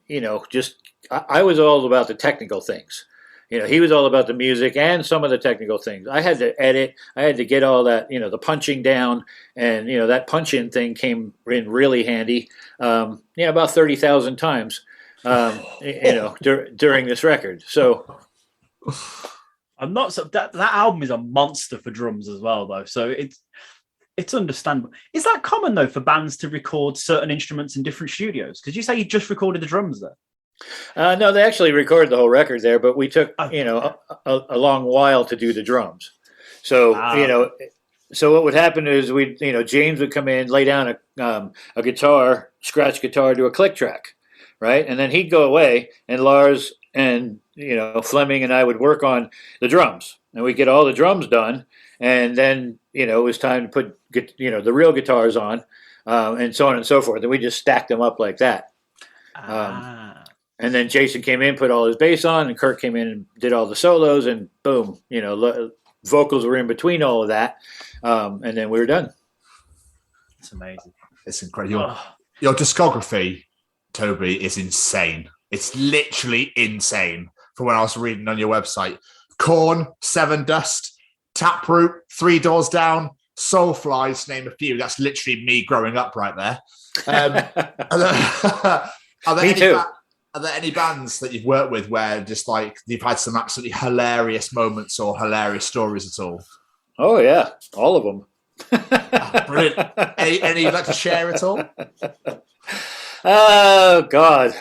S5: I was all about the technical things. He was all about the music and some of the technical things. I had to edit. I had to get all that, the punching down. And, that punch-in thing came in really handy, about 30,000 times. During this record. So
S4: I'm not so that album is a monster for drums as well, though. So it's understandable. Is that common though for bands to record certain instruments in different studios? Because you say you just recorded the drums there.
S5: No, they actually recorded the whole record there, but we took a long while to do the drums. So so what would happen is James would come in, lay down a guitar, scratch guitar, do a click track. Right. And then he'd go away and Lars and, Fleming and I would work on the drums and we'd get all the drums done. And then, it was time to put, the real guitars on and so on and so forth. And we just stacked them up like that. And then Jason came in, put all his bass on, and Kirk came in and did all the solos and boom, vocals were in between all of that. And then we were done.
S4: It's amazing.
S2: It's incredible. Your discography, Toby, is insane. It's literally insane from when I was reading on your website. KoRn, Seven Dust, Taproot, Three Doors Down, Soulfly, to name a few. That's literally me growing up right there. Are there any bands that you've worked with where just like you've had some absolutely hilarious moments or hilarious stories at all?
S5: Oh yeah, all of them.
S2: Brilliant. Any you'd like to share at all?
S5: Oh, God.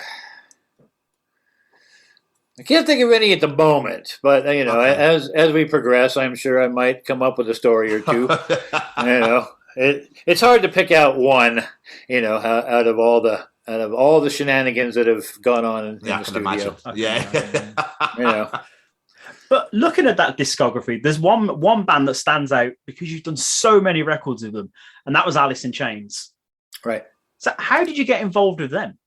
S5: I can't think of any at the moment, but, okay. as we progress, I'm sure I might come up with a story or two. It's hard to pick out one, out of all the shenanigans that have gone on in the studio.
S2: Imagine. Yeah.
S4: But looking at that discography, there's one band that stands out because you've done so many records with them, and that was Alice in Chains.
S5: Right.
S4: So how did you get involved with them?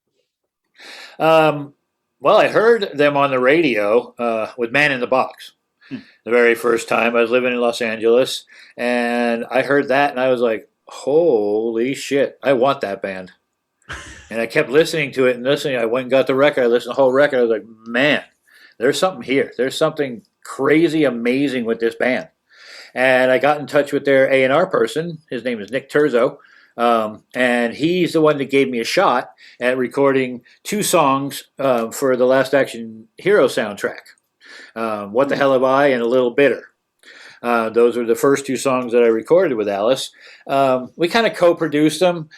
S5: Well, I heard them on the radio with Man in the Box the very first time. I was living in Los Angeles, and I heard that, and I was like, holy shit, I want that band. And I kept listening to it and listening. I went and got the record. I listened to the whole record. I was like, man, there's something here. There's something crazy amazing with this band. And I got in touch with their A&R person. His name is Nick Terzo. And he's the one that gave me a shot at recording 2 songs for the Last Action Hero soundtrack. What the Hell Have I and A Little Bitter. Those were the first 2 songs that I recorded with Alice. We kind of co-produced them.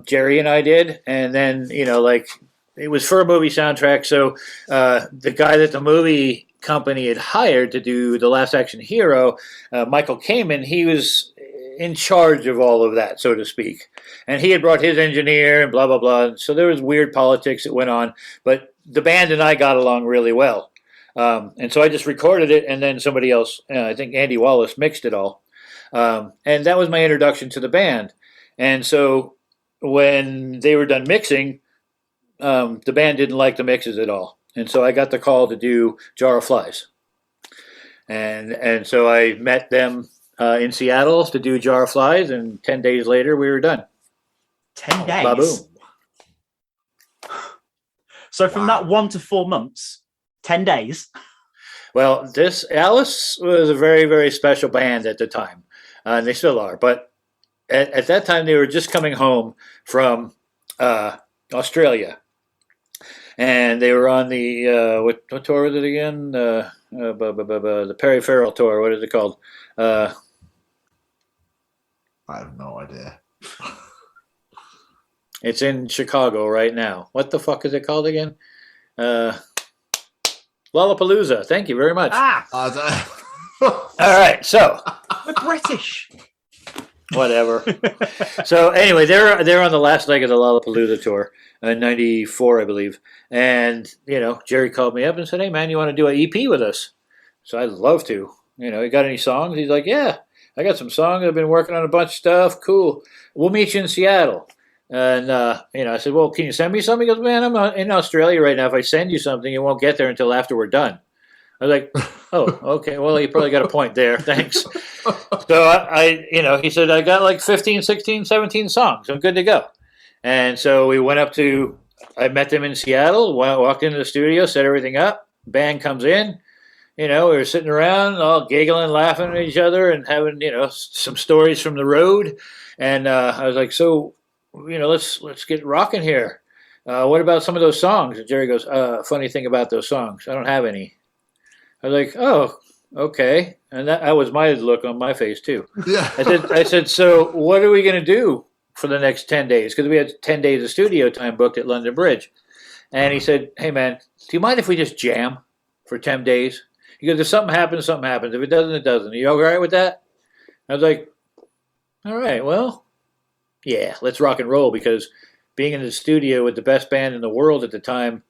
S5: Jerry and I did. And then, it was for a movie soundtrack. So the guy that the movie company had hired to do The Last Action Hero, Michael Kamen, he was in charge of all of that, so to speak. And he had brought his engineer and blah, blah, blah. So there was weird politics that went on. But the band and I got along really well. And so I just recorded it, and then somebody else, I think Andy Wallace, mixed it all. And that was my introduction to the band. And so when they were done mixing, the band didn't like the mixes at all. And so I got the call to do Jar of Flies. And so I met them in Seattle to do Jar of Flies, and 10 days later we were done.
S4: 10 days?
S5: Ba-boom.
S4: So from that 1 to 4 months, 10 days?
S5: Well, Alice was a very, very special band at the time. And they still are. But at that time, they were just coming home from Australia. And they were on the, what tour was it again? The Perry Farrell tour. What is it called?
S2: I have no idea.
S5: It's in Chicago right now. What the fuck is it called again? Lollapalooza. Thank you very much. All right, so
S4: we're British.
S5: Whatever. So anyway, they're on the last leg of the Lollapalooza tour in '94, I believe. And Jerry called me up and said, "Hey man, you want to do an EP with us?" So I'd love to. You got any songs? He's like, yeah, I got some songs. I've been working on a bunch of stuff. Cool. We'll meet you in Seattle. And, I said, well, can you send me something? He goes, man, I'm in Australia right now. If I send you something, it won't get there until after we're done. I was like, oh, okay. Well, you probably got a point there. Thanks. So he said, I got like 15, 16, 17 songs. I'm good to go. And so we went up I met them in Seattle, walked into the studio, set everything up. Band comes in. We were sitting around all giggling, laughing at each other and having, some stories from the road. And I was like, so, let's get rocking here. What about some of those songs? And Jerry goes, funny thing about those songs, I don't have any. I was like, oh, okay. And that was my look on my face, too.
S2: Yeah.
S5: I said, so what are we going to do for the next 10 days? Because we had 10 days of studio time booked at London Bridge. And he said, hey, man, do you mind if we just jam for 10 days? He goes, if something happens, something happens. If it doesn't, it doesn't. Are you all right with that? I was like, all right, well, yeah, let's rock and roll, because being in the studio with the best band in the world at the time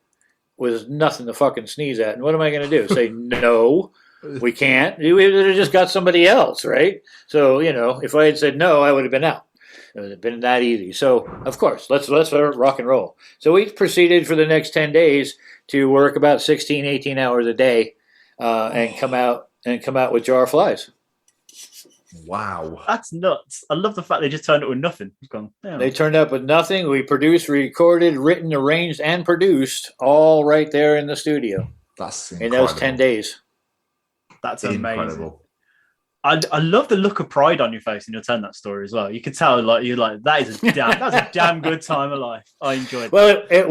S5: was nothing to fucking sneeze at. And what am I going to do? Say, no, we can't? We would have just got somebody else, right? So, if I had said no, I would have been out. It would have been that easy. So, of course, let's rock and roll. So we proceeded for the next 10 days to work about 16, 18 hours a day and come out with Jar of Flies.
S2: Wow.
S4: That's nuts. I love the fact they just turned up with nothing.
S5: They turned up with nothing. We produced, recorded, written, arranged, and produced all right there in the studio.
S2: That's
S5: incredible. In those 10 days.
S4: That's amazing. I love the look of pride on your face when you're telling that story as well. You could tell, you're like, that's a damn good time of life. I enjoyed it.
S5: Well, it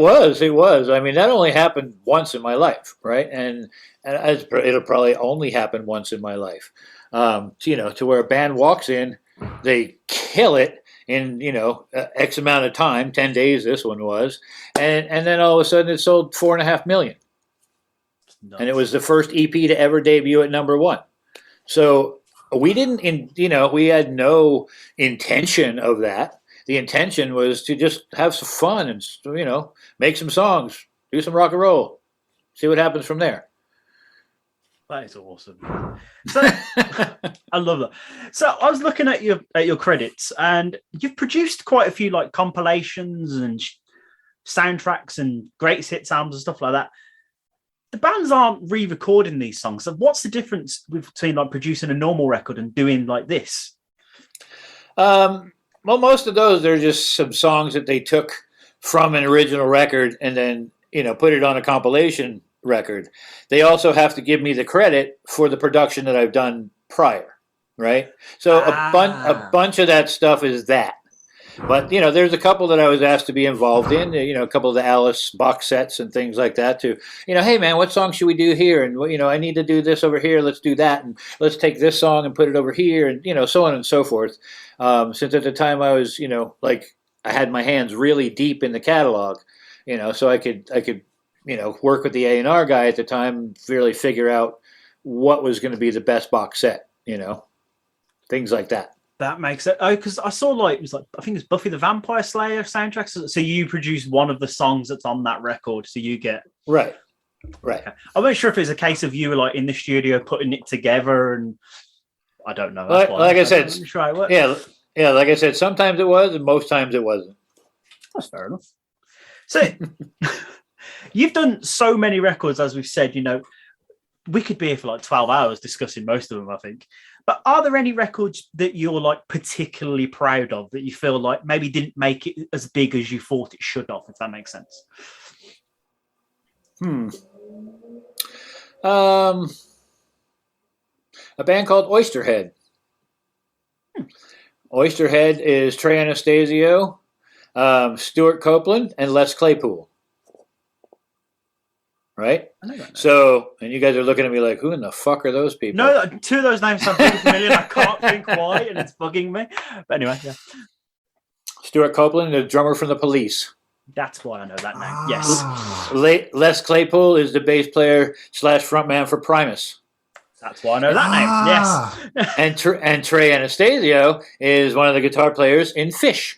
S5: was. I mean, that only happened once in my life, right? And it'll probably only happen once in my life. To where a band walks in, they kill it in, X amount of time, 10 days this one was, and then all of a sudden it sold 4.5 million. Nice. And it was the first EP to ever debut at number 1. So we didn't, we had no intention of that. The intention was to just have some fun and, make some songs, do some rock and roll, see what happens from there.
S4: That is awesome. So I love that. So I was looking at your credits, and you've produced quite a few compilations and soundtracks and greatest hits albums and stuff like that. The bands aren't re-recording these songs. So what's the difference between producing a normal record and doing like this?
S5: Well, most of those, they're just some songs that they took from an original record and then, put it on a compilation record. They also have to give me the credit for the production that I've done prior, right? So a bunch of that stuff is that. But, there's a couple that I was asked to be involved in, a couple of the Alice box sets and things like that too. Hey, man, what song should we do here? And, I need to do this over here. Let's do that. And let's take this song and put it over here and, so on and so forth. Since at the time I was, I had my hands really deep in the catalog, so I could work with the A&R guy at the time, really figure out what was going to be the best box set, things like that.
S4: That makes it. Oh, because I saw I think it's Buffy the Vampire Slayer soundtracks. So you produced one of the songs that's on that record. So you get
S5: right.
S4: Okay. I'm not sure if it's a case of you in the studio putting it together, and I don't know.
S5: Like I said, yeah. Like I said, sometimes it was, and most times it wasn't.
S4: That's fair enough. So you've done so many records, as we've said. We could be here for 12 hours discussing most of them, I think. But are there any records that you're particularly proud of that you feel maybe didn't make it as big as you thought it should have, if that makes sense?
S5: A band called Oysterhead. Oysterhead is Trey Anastasio, Stuart Copeland, and Les Claypool. Right? So, and you guys are looking at me like, who in the fuck are those people?
S4: No, two of those names sound pretty familiar. I can't think why, and it's bugging me. But anyway, yeah.
S5: Stuart Copeland, the drummer from the Police.
S4: That's why I know that name. Yes.
S5: Les Claypool is the bass player / frontman for Primus.
S4: That's why I know that name. Yes.
S5: And Trey Anastasio is one of the guitar players in Fish.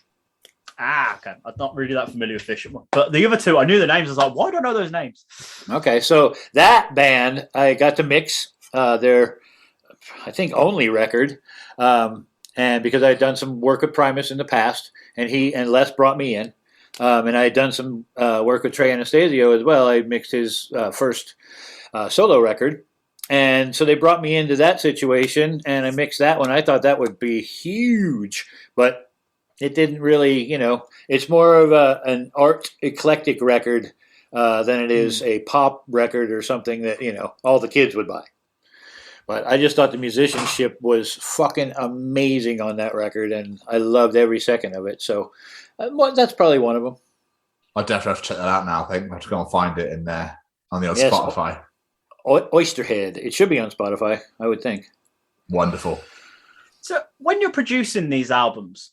S4: Okay. I'm not really that familiar with Fish. But the other two, I knew the names. I was like, why do I know those names?
S5: Okay, so that band, I got to mix their I think, only record. And because I had done some work with Primus in the past, and he and Les brought me in, and I had done some work with Trey Anastasio as well. I mixed his first solo record. And so they brought me into that situation, and I mixed that one. I thought that would be huge, but it didn't really, it's more of an art eclectic record than it is a pop record or something that, all the kids would buy. But I just thought the musicianship was fucking amazing on that record, and I loved every second of it. So that's probably one of them.
S2: I'll definitely have to check that out now. I think I have to go and find it in there on the old
S5: Yes.
S2: Spotify.
S5: Oysterhead. It should be on Spotify, I would think.
S2: Wonderful.
S4: So when you're producing these albums,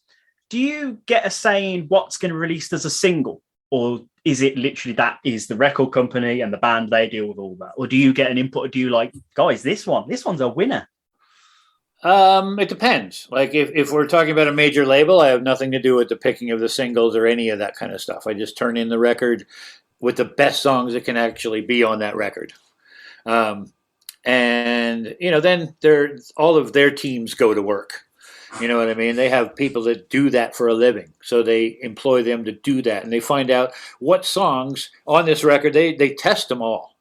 S4: do you get a say in what's going to be released as a single? Or is it literally that is the record company and the band, they deal with all that? Or do you get an input? Or do you like, guys, this one's a winner?
S5: It depends. Like if we're talking about a major label, I have nothing to do with the picking of the singles or any of that kind of stuff. I just turn in the record with the best songs that can actually be on that record. And then all of their teams go to work. You know what I mean? They have people that do that for a living. So they employ them to do that. And they find out what songs on this record, they test them all,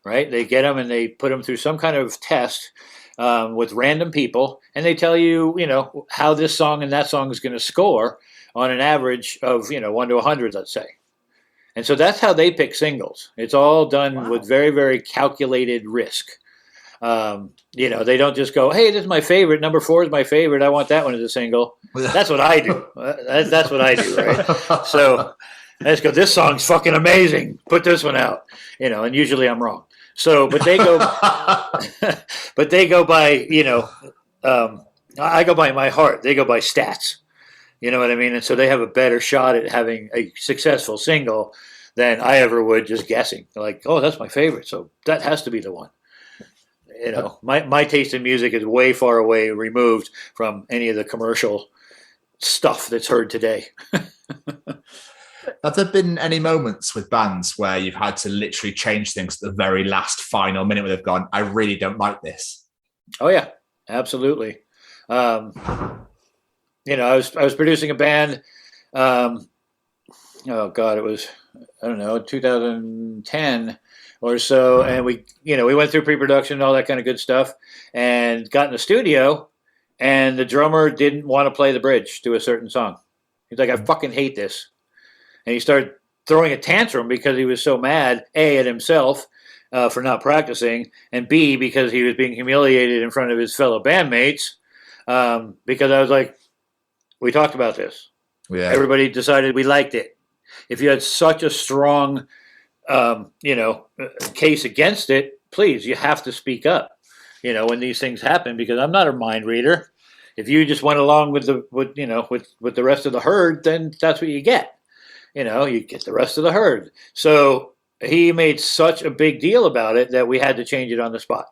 S5: right? They get them and they put them through some kind of test with random people. And they tell you, how this song and that song is going to score on an average of, 1 to 100, let's say. And so that's how they pick singles. It's all done with very, very calculated risk. They don't just go, hey, this is my favorite. Number 4 is my favorite. I want that one as a single. That's what I do. That's what I do, right? So let's go, this song's fucking amazing. Put this one out. And usually I'm wrong. So, but they go, by, I go by my heart. They go by stats. You know what I mean? And so they have a better shot at having a successful single than I ever would just guessing. Like, oh, that's my favorite, so that has to be the one. My taste in music is way far away removed from any of the commercial stuff that's heard today.
S2: Have there been any moments with bands where you've had to literally change things at the very last final minute where they've gone, I really don't like this?
S5: Oh, yeah, absolutely. I was producing a band. Oh God, it was, I don't know, 2010 or so, and we went through pre-production and all that kind of good stuff, and got in the studio, and the drummer didn't want to play the bridge to a certain song. He's like, I fucking hate this, and he started throwing a tantrum because he was so mad, A, at himself for not practicing, and B, because he was being humiliated in front of his fellow bandmates, because I was like, we talked about this.
S2: Yeah.
S5: Everybody decided we liked it. If you had such a strong, case against it, please, you have to speak up, when these things happen, because I'm not a mind reader. If you just went along with the rest of the herd, then that's what you get. You get the rest of the herd. So he made such a big deal about it that we had to change it on the spot.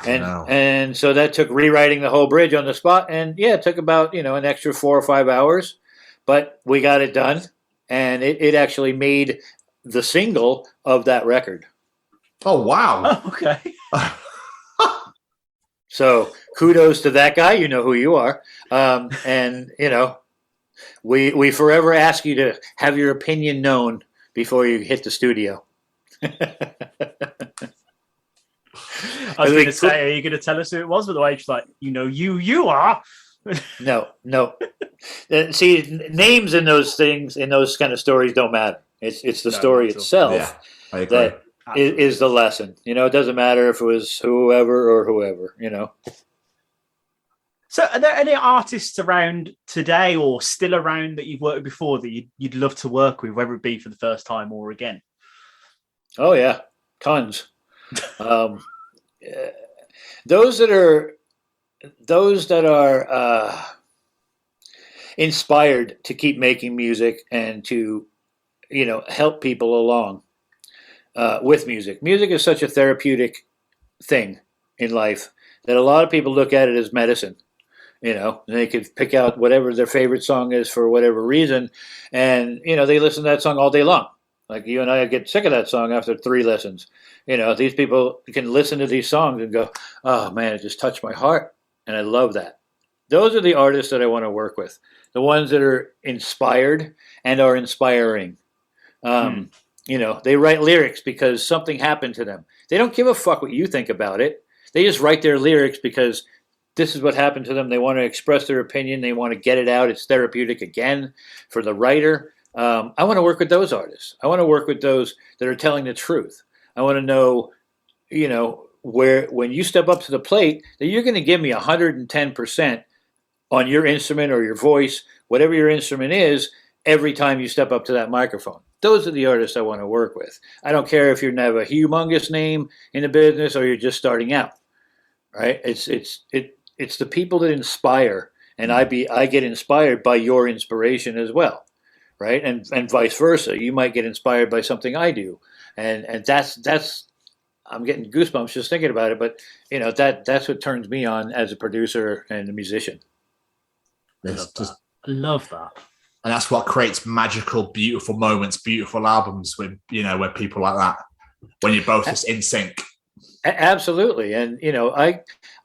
S5: And so that took rewriting the whole bridge on the spot, and it took about an extra 4 or 5 hours, but we got it done, and it actually made the single of that record.
S2: Oh wow!
S4: Oh, okay.
S5: So kudos to that guy. You know who you are, and we forever ask you to have your opinion known before you hit the studio.
S4: I was going to say, are you going to tell us who it was? By the way, she's like, you are.
S5: No. See, names in those things, in those kind of stories, don't matter. It's the story itself.
S2: Yeah, I agree.
S5: That is the lesson. It doesn't matter if it was whoever or whoever.
S4: So, are there any artists around today or still around that you've worked with before that you'd love to work with, whether it be for the first time or again?
S5: Oh yeah, tons. Those that are inspired to keep making music and to help people along with music. Music is such a therapeutic thing in life that a lot of people look at it as medicine. They could pick out whatever their favorite song is for whatever reason, and they listen to that song all day long. Like you and I get sick of that song after 3 listens. These people can listen to these songs and go, oh man, it just touched my heart. And I love that. Those are the artists that I want to work with. The ones that are inspired and are inspiring. They write lyrics because something happened to them. They don't give a fuck what you think about it. They just write their lyrics because this is what happened to them. They want to express their opinion. They want to get it out. It's therapeutic again for the writer. I want to work with those artists. I want to work with those that are telling the truth. I want to know, where when you step up to the plate, that you're going to give me 110% on your instrument or your voice, whatever your instrument is, every time you step up to that microphone. Those are the artists I want to work with. I don't care if you have a humongous name in the business or you're just starting out, right? It's the people that inspire, and I get inspired by your inspiration as well, right? And vice versa. You might get inspired by something I do, and that's I'm getting goosebumps just thinking about it. But that's what turns me on as a producer and a musician.
S4: I love that.
S2: And that's what creates magical, beautiful moments, beautiful albums with, where people like that, when you're both just in sync.
S5: Absolutely. And,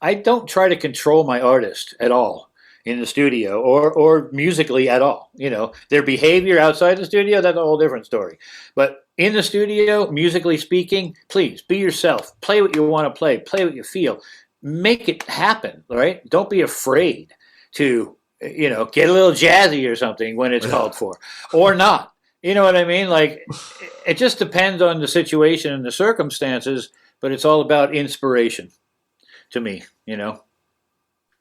S5: I don't try to control my artist at all in the studio or musically at all. Their behavior outside the studio, that's a whole different story. But in the studio, musically speaking, please be yourself. Play what you want to play what you feel. Make it happen, right? Don't be afraid to get a little jazzy or something when it's called for, or not. You know what I mean? Like, it just depends on the situation and the circumstances, but it's all about inspiration to me, I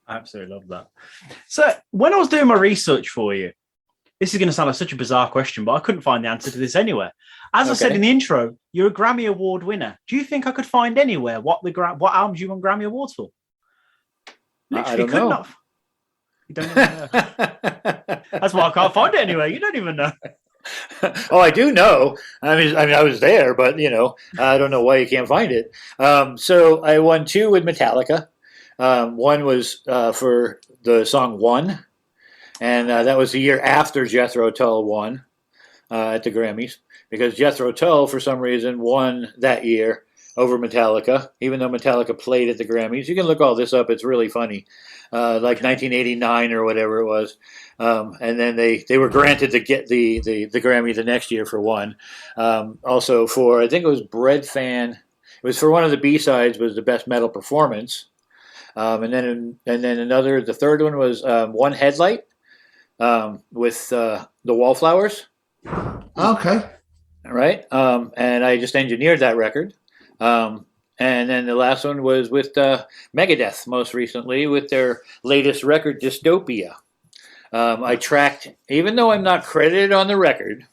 S4: absolutely love that. So when I was doing my research for you, this is going to sound like such a bizarre question, but I couldn't find the answer to this anywhere. As I said in the intro, you're a Grammy Award winner. Do you think I could find anywhere what albums you won Grammy Awards for?
S5: I don't know.
S4: You don't even know. That's why I can't find it anywhere. You don't even know.
S5: Oh, I do know. I mean, I was there, but I don't know why you can't find it. So I won 2 with Metallica. One was for the song "One," and that was the year after Jethro Tull won at the Grammys, because Jethro Tull, for some reason, won that year over Metallica, even though Metallica played at the Grammys. You can look all this up. It's really funny. Like 1989 or whatever it was. And then they were granted to get the Grammy the next year for one. Also for, I think it was Bread Fan. It was for one of the B-sides, was the best metal performance. And then the third one was One Headlight with the Wallflowers.
S2: Okay.
S5: All right. And I just engineered that record. And then the last one was with Megadeth, most recently, with their latest record, Dystopia. I tracked, even though I'm not credited on the record,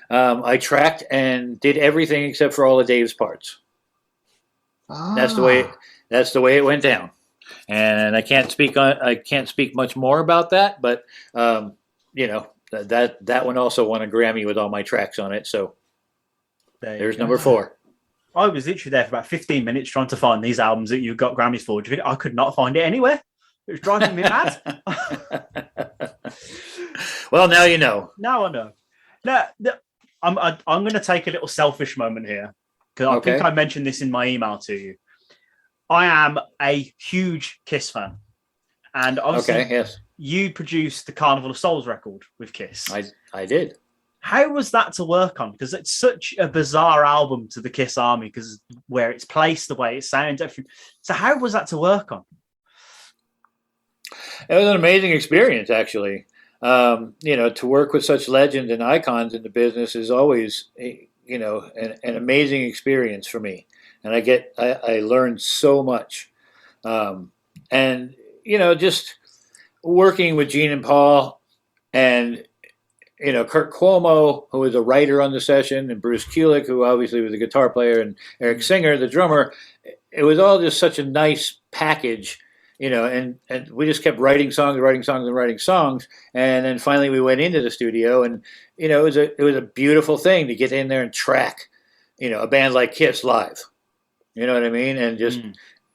S5: I tracked and did everything except for all of Dave's parts. That's the way it went down. And I can't speak much more about that, but that one also won a Grammy with all my tracks on it. So there's number 4.
S4: I was literally there for about 15 minutes trying to find these albums that you got Grammys for. I could not find it anywhere. It was driving me mad.
S5: Well, now you know.
S4: Now I know. Now, I'm going to take a little selfish moment here, because I think I mentioned this in my email to you. I am a huge Kiss fan. And obviously, you produced the Carnival of Souls record with Kiss.
S5: I did.
S4: How was that to work on? Because it's such a bizarre album to the Kiss Army, because where it's placed, the way it sounds, everything. So how was that to work on?
S5: It was an amazing experience, actually. To work with such legends and icons in the business is always, an amazing experience for me. And I learned so much. Just working with Gene and Paul and, Kurt Cuomo, who was a writer on the session, and Bruce Kulick, who obviously was a guitar player, and Eric Singer, the drummer. It was all just such a nice package, and we just kept writing songs. And then finally we went into the studio, and, it was a beautiful thing to get in there and track, a band like Kiss live. You know what I mean? And just,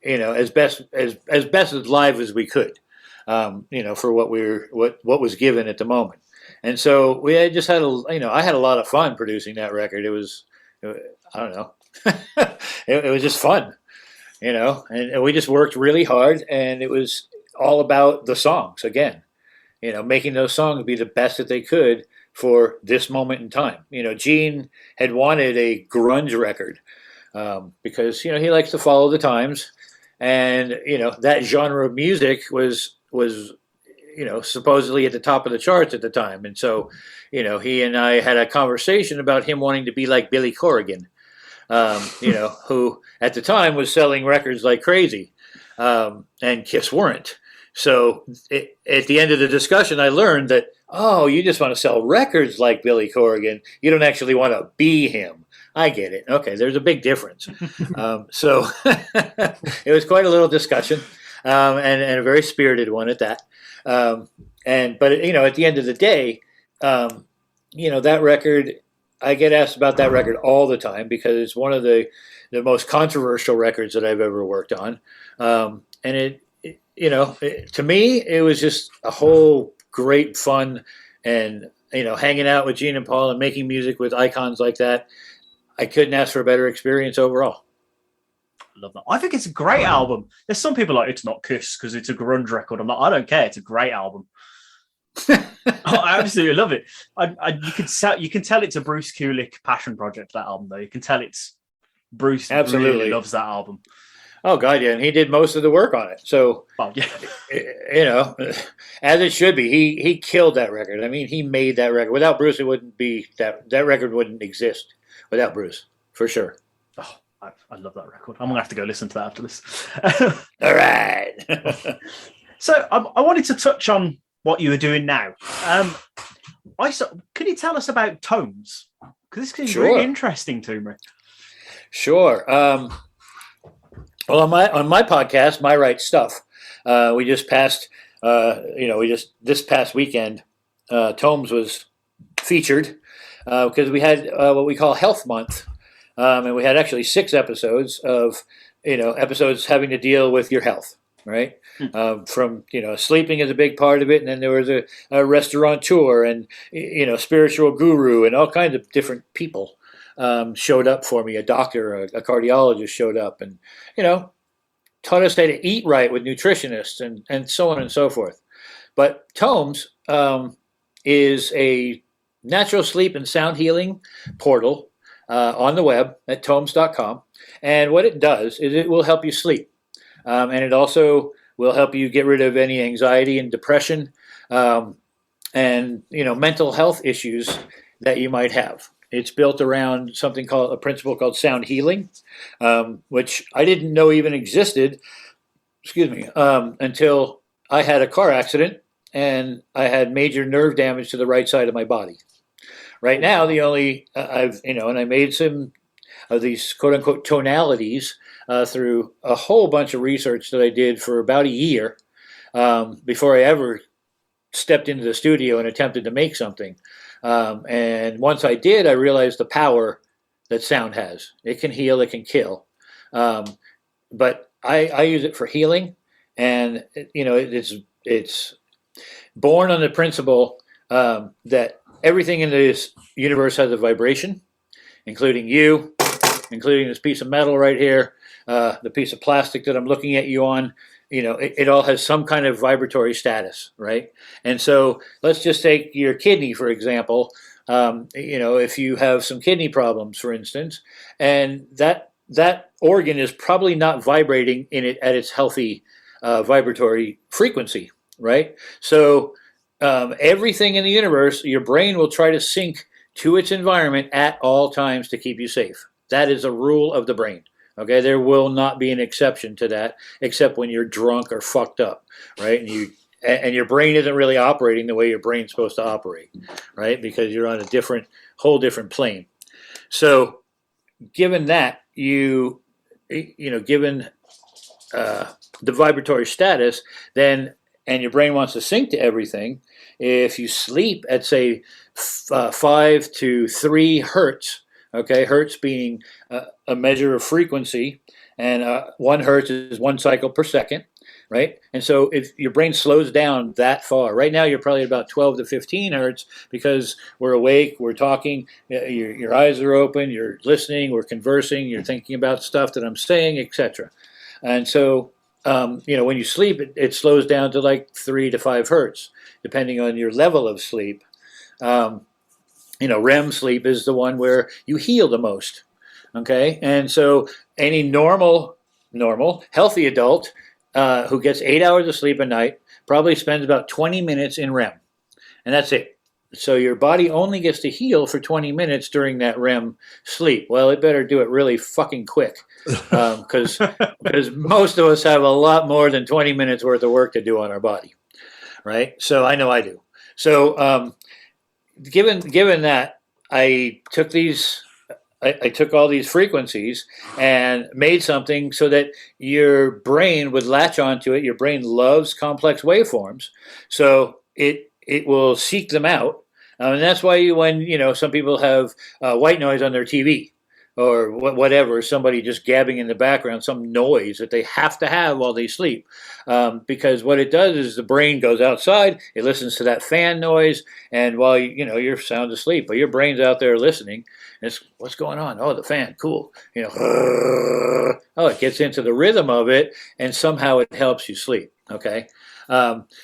S5: as best as live as we could, for what was given at the moment. And so we had just had I had a lot of fun producing that record. I don't know, it was just fun, and we just worked really hard, and it was all about the songs again, making those songs be the best that they could for this moment in time. Gene had wanted a grunge record because he likes to follow the times, and that genre of music was supposedly at the top of the charts at the time. And so, he and I had a conversation about him wanting to be like Billy Corrigan, who at the time was selling records like crazy, and Kiss weren't. So at the end of the discussion, I learned that, you just want to sell records like Billy Corrigan. You don't actually want to be him. I get it. Okay, there's a big difference. So it was quite a little discussion, and a very spirited one at that. But at the end of the day, that record, I get asked about that record all the time because it's one of the most controversial records that I've ever worked on. And to me, it was just a whole great fun, and hanging out with Gene and Paul and making music with icons like that. I couldn't ask for a better experience overall.
S4: Love that. I think it's a great album. There's some people like, it's not Kiss because it's a grunge record. I'm like, I don't care. It's a great album. I absolutely love it. You can tell it's a Bruce Kulick passion project, that album, though. You can tell it's Bruce
S5: absolutely
S4: really loves that album.
S5: Oh God, yeah, and he did most of the work on it. So, as it should be. He killed that record. I mean, he made that record. Without Bruce, it wouldn't be that record wouldn't exist without Bruce, for sure.
S4: Oh, I love that record. I'm gonna have to go listen to that after this.
S5: All right.
S4: So I wanted to touch on what you are doing now. Can you tell us about Taummhoms? Because this is really interesting to me.
S5: Sure. Well, on my podcast, My Wright Stuff, we just passed. This past weekend, Taummhoms was featured because we had what we call Health Month, and we had actually 6 episodes of episodes having to deal with your health. Right, from sleeping is a big part of it, and then there was a restaurateur and spiritual guru and all kinds of different people showed up for me. A doctor, a cardiologist showed up, and taught us how to eat right with nutritionists and so on and so forth. But Taummhoms is a natural sleep and sound healing portal on the web at Taummhoms.com, and what it does is it will help you sleep. And it also will help you get rid of any anxiety and depression, and mental health issues that you might have. It's built around a principle called sound healing, which I didn't know even existed. Until I had a car accident and I had major nerve damage to the right side of my body. Right now, I made some of these quote unquote tonalities through a whole bunch of research that I did for about a year before I ever stepped into the studio and attempted to make something. And once I did, I realized the power that sound has. It can heal, it can kill. But I use it for healing, and it's born on the principle that everything in this universe has a vibration, including you, including this piece of metal right here, the piece of plastic that I'm looking at you on. It all has some kind of vibratory status, right? And so let's just take your kidney, for example. If you have some kidney problems, for instance, and that organ is probably not vibrating at its healthy vibratory frequency, right? So everything in the universe, your brain will try to sync to its environment at all times to keep you safe. That is a rule of the brain. Okay, there will not be an exception to that, except when you're drunk or fucked up, right? And your brain isn't really operating the way your brain's supposed to operate, right? Because you're on a whole different plane. So, given that, given the vibratory status, and your brain wants to sync to everything, if you sleep at say 5 to 3 hertz. Okay, hertz being a measure of frequency, and 1 hertz is 1 cycle per second. right? And so if your brain slows down that far, right now you're probably about 12 to 15 hertz because we're awake, we're talking, your eyes are open, you're listening, we're conversing, you're thinking about stuff that I'm saying, etc. And so, when you sleep, it slows down to like 3 to 5 hertz, depending on your level of sleep. REM sleep is the one where you heal the most. Okay, and so any normal, healthy adult who gets 8 hours of sleep a night probably spends about 20 minutes in REM, and that's it. So your body only gets to heal for 20 minutes during that REM sleep. Well, it better do it really fucking quick, because most of us have a lot more than 20 minutes worth of work to do on our body, right? So I know I do. So given that, I took these. I took all these frequencies and made something so that your brain would latch onto it. Your brain loves complex waveforms, so it will seek them out, and that's why when some people have white noise on their TV or whatever, somebody just gabbing in the background, some noise that they have to have while they sleep, because what it does is the brain goes outside, it listens to that fan noise, and while you're sound asleep, but your brain's out there listening. It's what's going on? Oh, the fan, cool. It gets into the rhythm of it, and somehow it helps you sleep. Okay,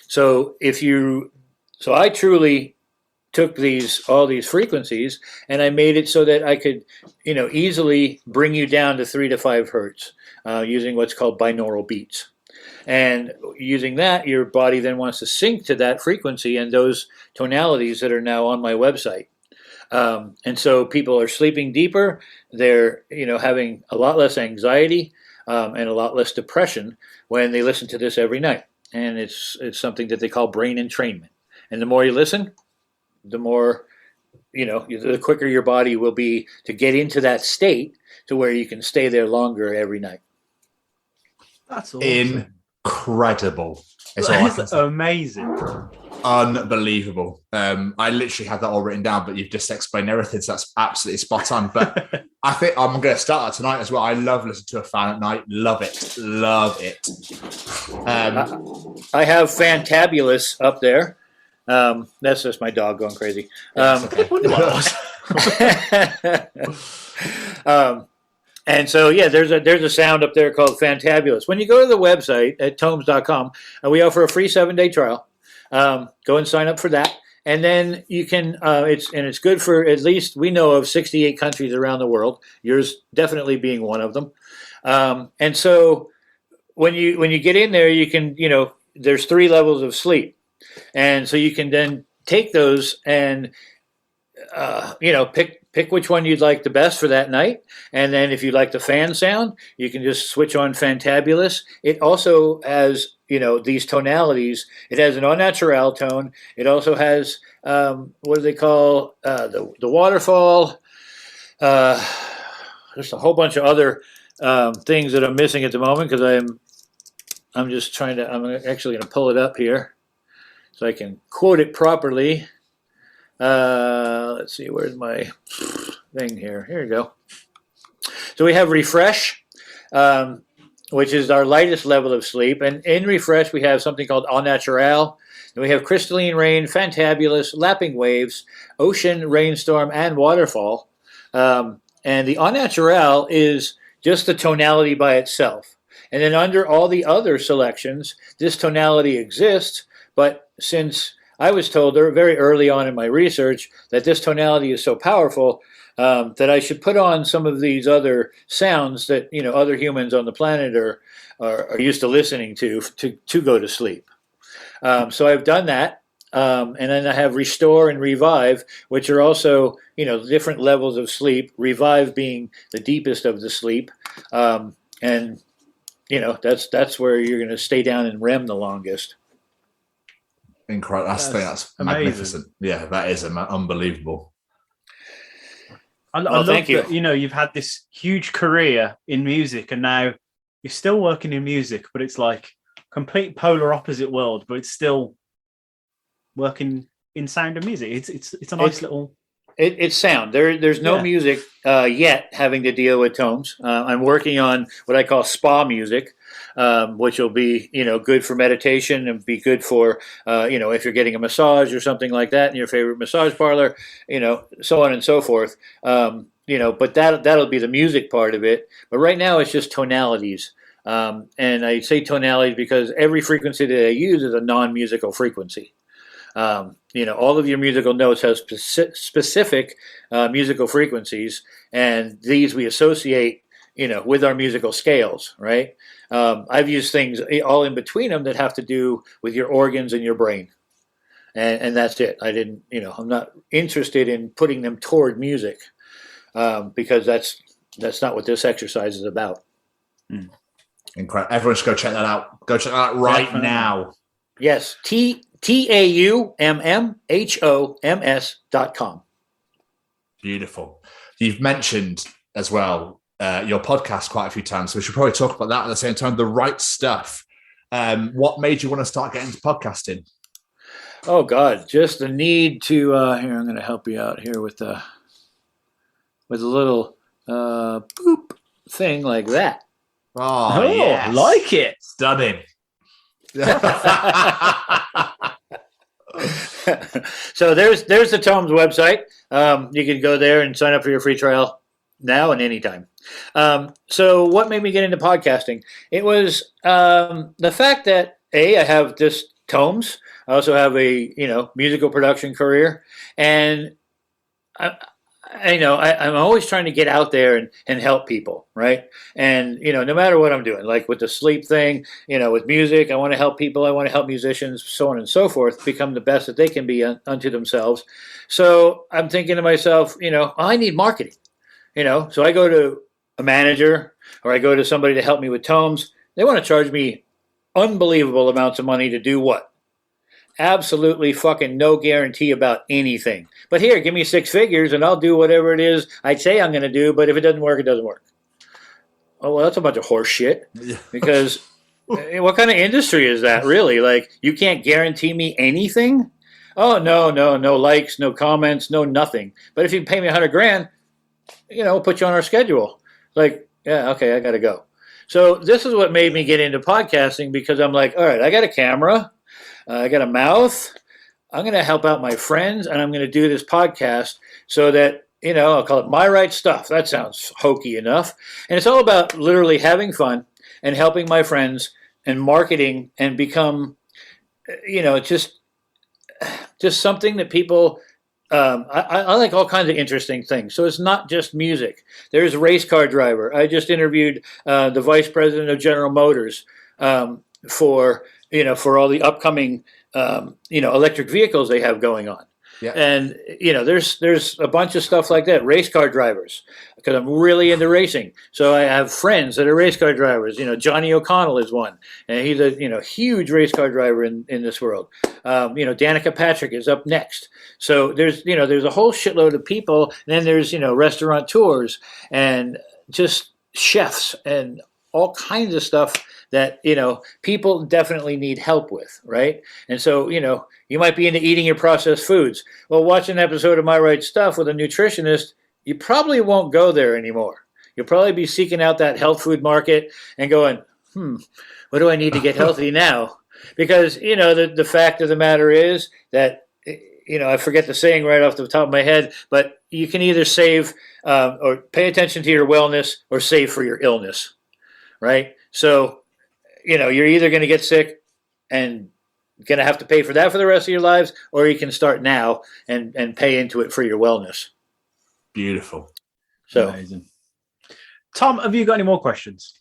S5: so I truly took all these frequencies, and I made it so that I could, easily bring you down to 3 to 5 hertz using what's called binaural beats. And using that, your body then wants to sync to that frequency and those tonalities that are now on my website. And so people are sleeping deeper. They're, having a lot less anxiety and a lot less depression when they listen to this every night. And it's something that they call brain entrainment. And the more you listen, the more, the quicker your body will be to get into that state to where you can stay there longer every night.
S4: That's awesome.
S2: Incredible.
S4: That's amazing.
S2: Unbelievable. I literally had that all written down, but you've just explained everything, so that's absolutely spot on. But I think I'm going to start that tonight as well. I love listening to a fan at night. Love it.
S5: I have Fantabulous up there. That's just my dog going crazy. And so, there's a sound up there called Fantabulous. When you go to the website at Taummhoms.com, we offer a free 7-day trial. Go and sign up for that, and then you can. It's good for at least we know of 68 countries around the world. Yours definitely being one of them. And so when you get in there, you can there's 3 levels of sleep, and so you can then take those and pick which one you'd like the best for that night. And then if you like the fan sound, you can just switch on Fantabulous. It also has, these tonalities. It has an au naturel tone. It also has, what do they call, the waterfall. There's a whole bunch of other things that I'm missing at the moment because I'm actually going to pull it up here so I can quote it properly. Let's see, where's my thing here? Here we go. So we have Refresh, which is our lightest level of sleep. And in Refresh, we have something called Au Naturel. And we have Crystalline Rain, Fantabulous, Lapping Waves, Ocean, Rainstorm, and Waterfall. And the Au Naturel is just the tonality by itself. And then under all the other selections, this tonality exists. But since I was told very early on in my research that this tonality is so powerful that I should put on some of these other sounds that other humans on the planet are used to listening to go to sleep. So I've done that, and then I have Restore and Revive, which are also different levels of sleep. Revive being the deepest of the sleep, and that's where you're going to stay down in REM the longest.
S2: Incredible. That's magnificent. Yeah, that is unbelievable.
S4: I love that, you've had this huge career in music and now you're still working in music, but it's like complete polar opposite world, but it's still working in sound and music. It's a nice little...
S5: It's sound. There's no music yet having to deal with Taummhoms. I'm working on what I call spa music, which will be, good for meditation and be good for, if you're getting a massage or something like that in your favorite massage parlor, so on and so forth. But that'll be the music part of it. But right now it's just tonalities. And I say tonalities because every frequency that I use is a non-musical frequency. All of your musical notes have specific musical frequencies, and these we associate, with our musical scales, right? I've used things all in between them that have to do with your organs and your brain. And that's it. I didn't, I'm not interested in putting them toward music because that's not what this exercise is about.
S2: Incredible. Everyone should go check that out. Go check that out right now.
S5: Yes. Taummhoms.com. Beautiful.
S2: You've mentioned as well your podcast quite a few times, so we should probably talk about that at the same time. The Wright Stuff. What made you want to start getting into podcasting?
S5: Oh God, just the need to. Here, I'm going to help you out here with a little boop thing like that.
S2: Oh yes.
S4: Like it.
S2: Stunning.
S5: So there's the Taummhoms website. You can go there and sign up for your free trial now and anytime. So what made me get into podcasting? It was the fact that I have this Taummhoms. I also have a musical production career, and I'm always trying to get out there and help people, right? And, no matter what I'm doing, like with the sleep thing, with music, I want to help people. I want to help musicians, so on and so forth, become the best that they can be unto themselves. So I'm thinking to myself, I need marketing, so I go to a manager or I go to somebody to help me with Taummhoms. They want to charge me unbelievable amounts of money to do what? Absolutely fucking no guarantee about anything. But here, give me 6 figures and I'll do whatever it is I'd say I'm going to do, but if it doesn't work, it doesn't work. Oh, well, that's a bunch of horse shit. Because what kind of industry is that, really? Like, you can't guarantee me anything? Oh, no likes, no comments, no nothing. But if you pay me $100,000, we'll put you on our schedule. Like, yeah, okay, I got to go. So this is what made me get into podcasting, because I'm like, all right, I got a camera. I got a mouth. I'm going to help out my friends, and I'm going to do this podcast so that, I'll call it My Wright Stuff. That sounds hokey enough. And it's all about literally having fun and helping my friends and marketing and become, just something that people, I like all kinds of interesting things. So it's not just music. There's a race car driver. I just interviewed the vice president of General Motors for all the upcoming, electric vehicles they have going on.
S2: Yeah.
S5: And, there's a bunch of stuff like that. Race car drivers, because I'm really into racing. So I have friends that are race car drivers. Johnny O'Connell is one, and he's a, huge race car driver in this world. Danica Patrick is up next. So there's a whole shitload of people. And then there's, restaurateurs and just chefs and all kinds of stuff that, people definitely need help with, right? And so, you might be into eating your processed foods. Well, watch an episode of My Wright Stuff with a nutritionist, you probably won't go there anymore. You'll probably be seeking out that health food market and going, what do I need to get healthy now? Because, the fact of the matter is that, I forget the saying right off the top of my head, but you can either save or pay attention to your wellness or save for your illness, right? So, you're either going to get sick and going to have to pay for that for the rest of your lives, or you can start now and pay into it for your wellness.
S2: Beautiful.
S5: So,
S4: amazing. Tom, have you got any more questions?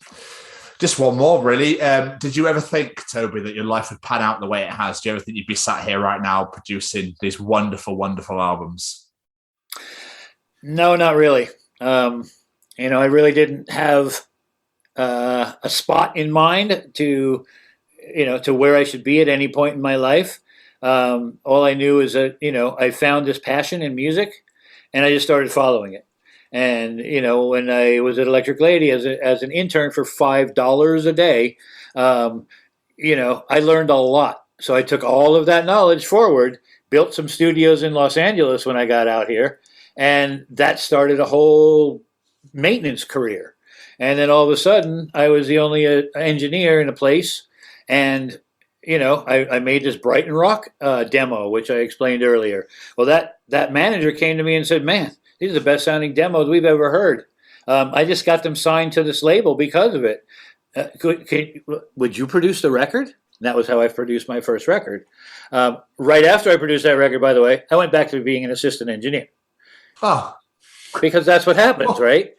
S2: Just one more, really. Did you ever think, Toby, that your life would pan out the way it has? Do you ever think you'd be sat here right now producing these wonderful, wonderful albums?
S5: No, not really. I really didn't have a spot in mind to where I should be at any point in my life. All I knew is that, I found this passion in music and I just started following it. And, when I was at Electric Lady as an intern for $5 a day, I learned a lot. So I took all of that knowledge forward, built some studios in Los Angeles when I got out here, and that started a whole maintenance career. And then all of a sudden, I was the only engineer in a place. And, I made this Brighton Rock demo, which I explained earlier. Well, that manager came to me and said, man, these are the best sounding demos we've ever heard. I just got them signed to this label because of it. Would you produce the record? And that was how I produced my first record. Right after I produced that record, by the way, I went back to being an assistant engineer.
S2: Oh.
S5: Because that's what happens, right?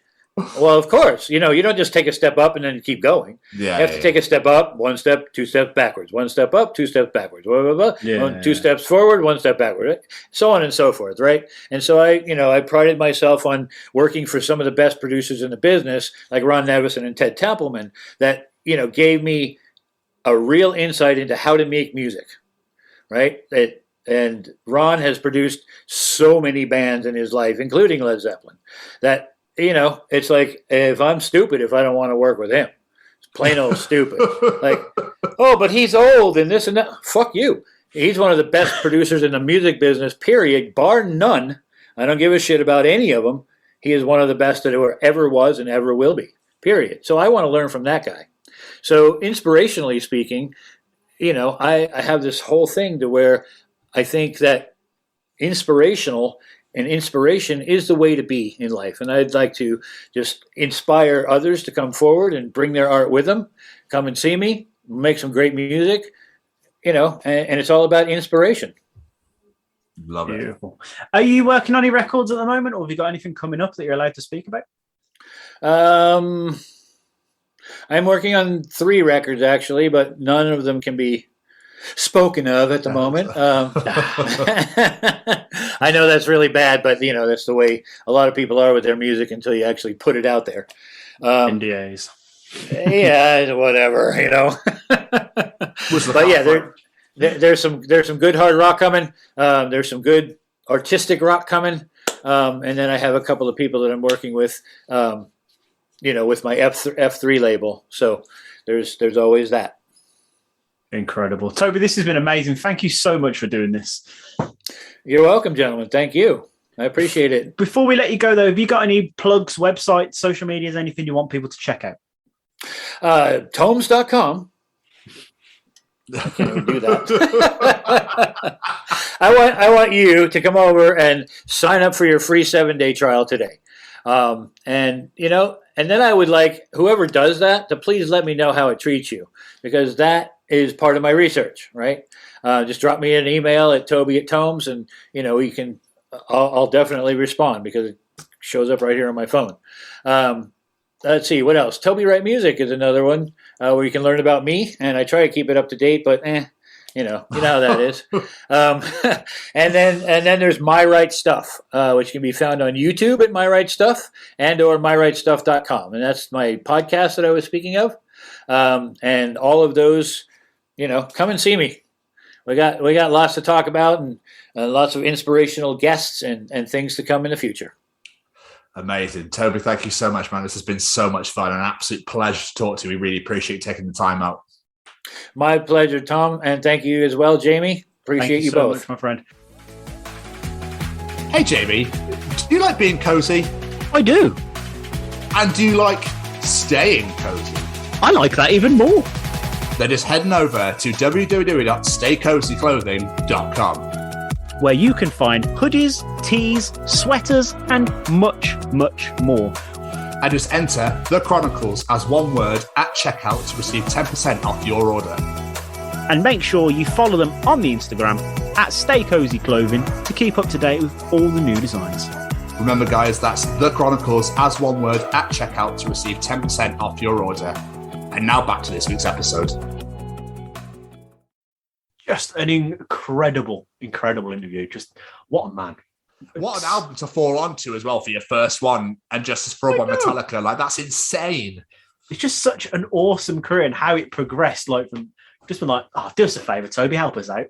S5: Well, of course. You don't just take a step up and then keep going.
S2: Yeah,
S5: you have to take a step up, 1 step, 2 steps backwards. 1 step up, 2 steps backwards. Blah, blah, blah.
S4: Yeah.
S5: 2 steps forward, 1 step backward. Right? So on and so forth, right? And so I prided myself on working for some of the best producers in the business, like Ron Nevison and Ted Templeman, that, gave me a real insight into how to make music, right? And Ron has produced so many bands in his life, including Led Zeppelin, that, it's like, if I'm stupid if I don't want to work with him. It's plain old stupid. Like, oh, but he's old and this and that. Fuck you. He's one of the best producers in the music business, period, bar none. I don't give a shit about any of them. He is one of the best that ever was and ever will be, period. So I want to learn from that guy. So inspirationally speaking, I have this whole thing to where I think that inspiration is the way to be in life. And I'd like to just inspire others to come forward and bring their art with them. Come and see me, make some great music, and it's all about inspiration.
S2: Love it.
S4: Beautiful. Are you working on any records at the moment, or have you got anything coming up that you're allowed to speak about?
S5: I'm working on 3 records, actually, but none of them can be spoken of at the moment. I know that's really bad, but that's the way a lot of people are with their music until you actually put it out there.
S4: NDAs.
S5: Yeah, whatever, But yeah, there's some good hard rock coming. There's some good artistic rock coming, and then I have a couple of people that I'm working with, with my F3 label. So there's always that.
S4: Incredible. Toby, this has been amazing. Thank you so much for doing this.
S5: You're welcome, gentlemen. Thank you. I appreciate it.
S4: Before we let you go, though, have you got any plugs, websites, social medias, anything you want people to check out?
S5: Taummhoms.com. I can't even do that. I want you to come over and sign up for your free 7-day trial today. And then I would like whoever does that to please let me know how it treats you, because that is part of my research, right? Just drop me an email at Toby@Taummhoms, and you can. I'll definitely respond because it shows up right here on my phone. Let's see what else. Toby Wright Music is another one where you can learn about me, and I try to keep it up to date, but you know how that is. And then there's My Wright Stuff, which can be found on YouTube at My Wright Stuff or mywrightstuff.com, and that's my podcast that I was speaking of. And all of those. Come and see me. We got lots to talk about and lots of inspirational guests and things to come in the future.
S2: Amazing. Toby, thank you so much, man. This has been so much fun. An absolute pleasure to talk to you. We really appreciate taking the time out.
S5: My pleasure, Tom. And thank you as well, Jamie. Appreciate you
S4: so
S5: both.
S4: Much, my friend.
S2: Hey, Jamie, do you like being cozy?
S6: I do.
S2: And do you like staying cozy?
S6: I like that even more.
S2: Then just heading over to www.staycozyclothing.com,
S6: where you can find hoodies, tees, sweaters, and much, much more.
S2: And just enter The Chronicles as one word at checkout to receive 10% off your order.
S6: And make sure you follow them on the Instagram at Stay Cozy Clothing to keep up to date with all the new designs.
S2: Remember, guys, that's The Chronicles as one word at checkout to receive 10% off your order. And now back to this week's episode.
S4: Just an incredible interview. Just what a man.
S2: What an album to fall onto as well for your first one, and Justice for All by Metallica. Like, that's insane.
S4: It's just such an awesome career and how it progressed. Like, from just been like, do us a favour, Toby, help us out.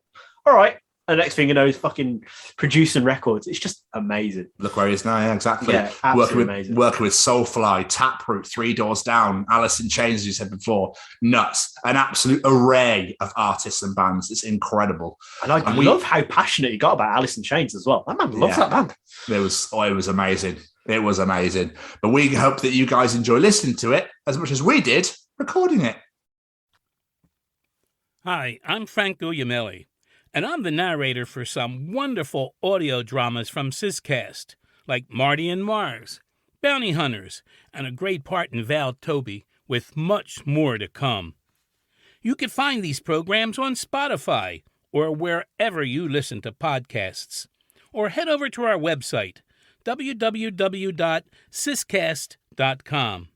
S4: All right. And the next thing you know, he's fucking producing records. It's just amazing.
S2: Look where he is now. Yeah, exactly.
S4: Yeah, absolutely amazing.
S2: Working with Soulfly, Taproot, Three Doors Down, Alice in Chains, as you said before. Nuts. An absolute array of artists and bands. It's incredible.
S4: And I love how passionate he got about Alice in Chains as well. That man loves that band.
S2: It was amazing. It was amazing. But we hope that you guys enjoy listening to it as much as we did recording it.
S7: Hi, I'm Frank Guglielmelli, and I'm the narrator for some wonderful audio dramas from Syscast, like Marty and Mars, Bounty Hunters, and a great part in Val Toby, with much more to come. You can find these programs on Spotify or wherever you listen to podcasts, or head over to our website, www.syscast.com.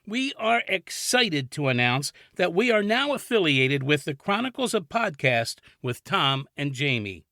S7: We are excited to announce that we are now affiliated with the Chronicles of Podcast with Tom and Jamie.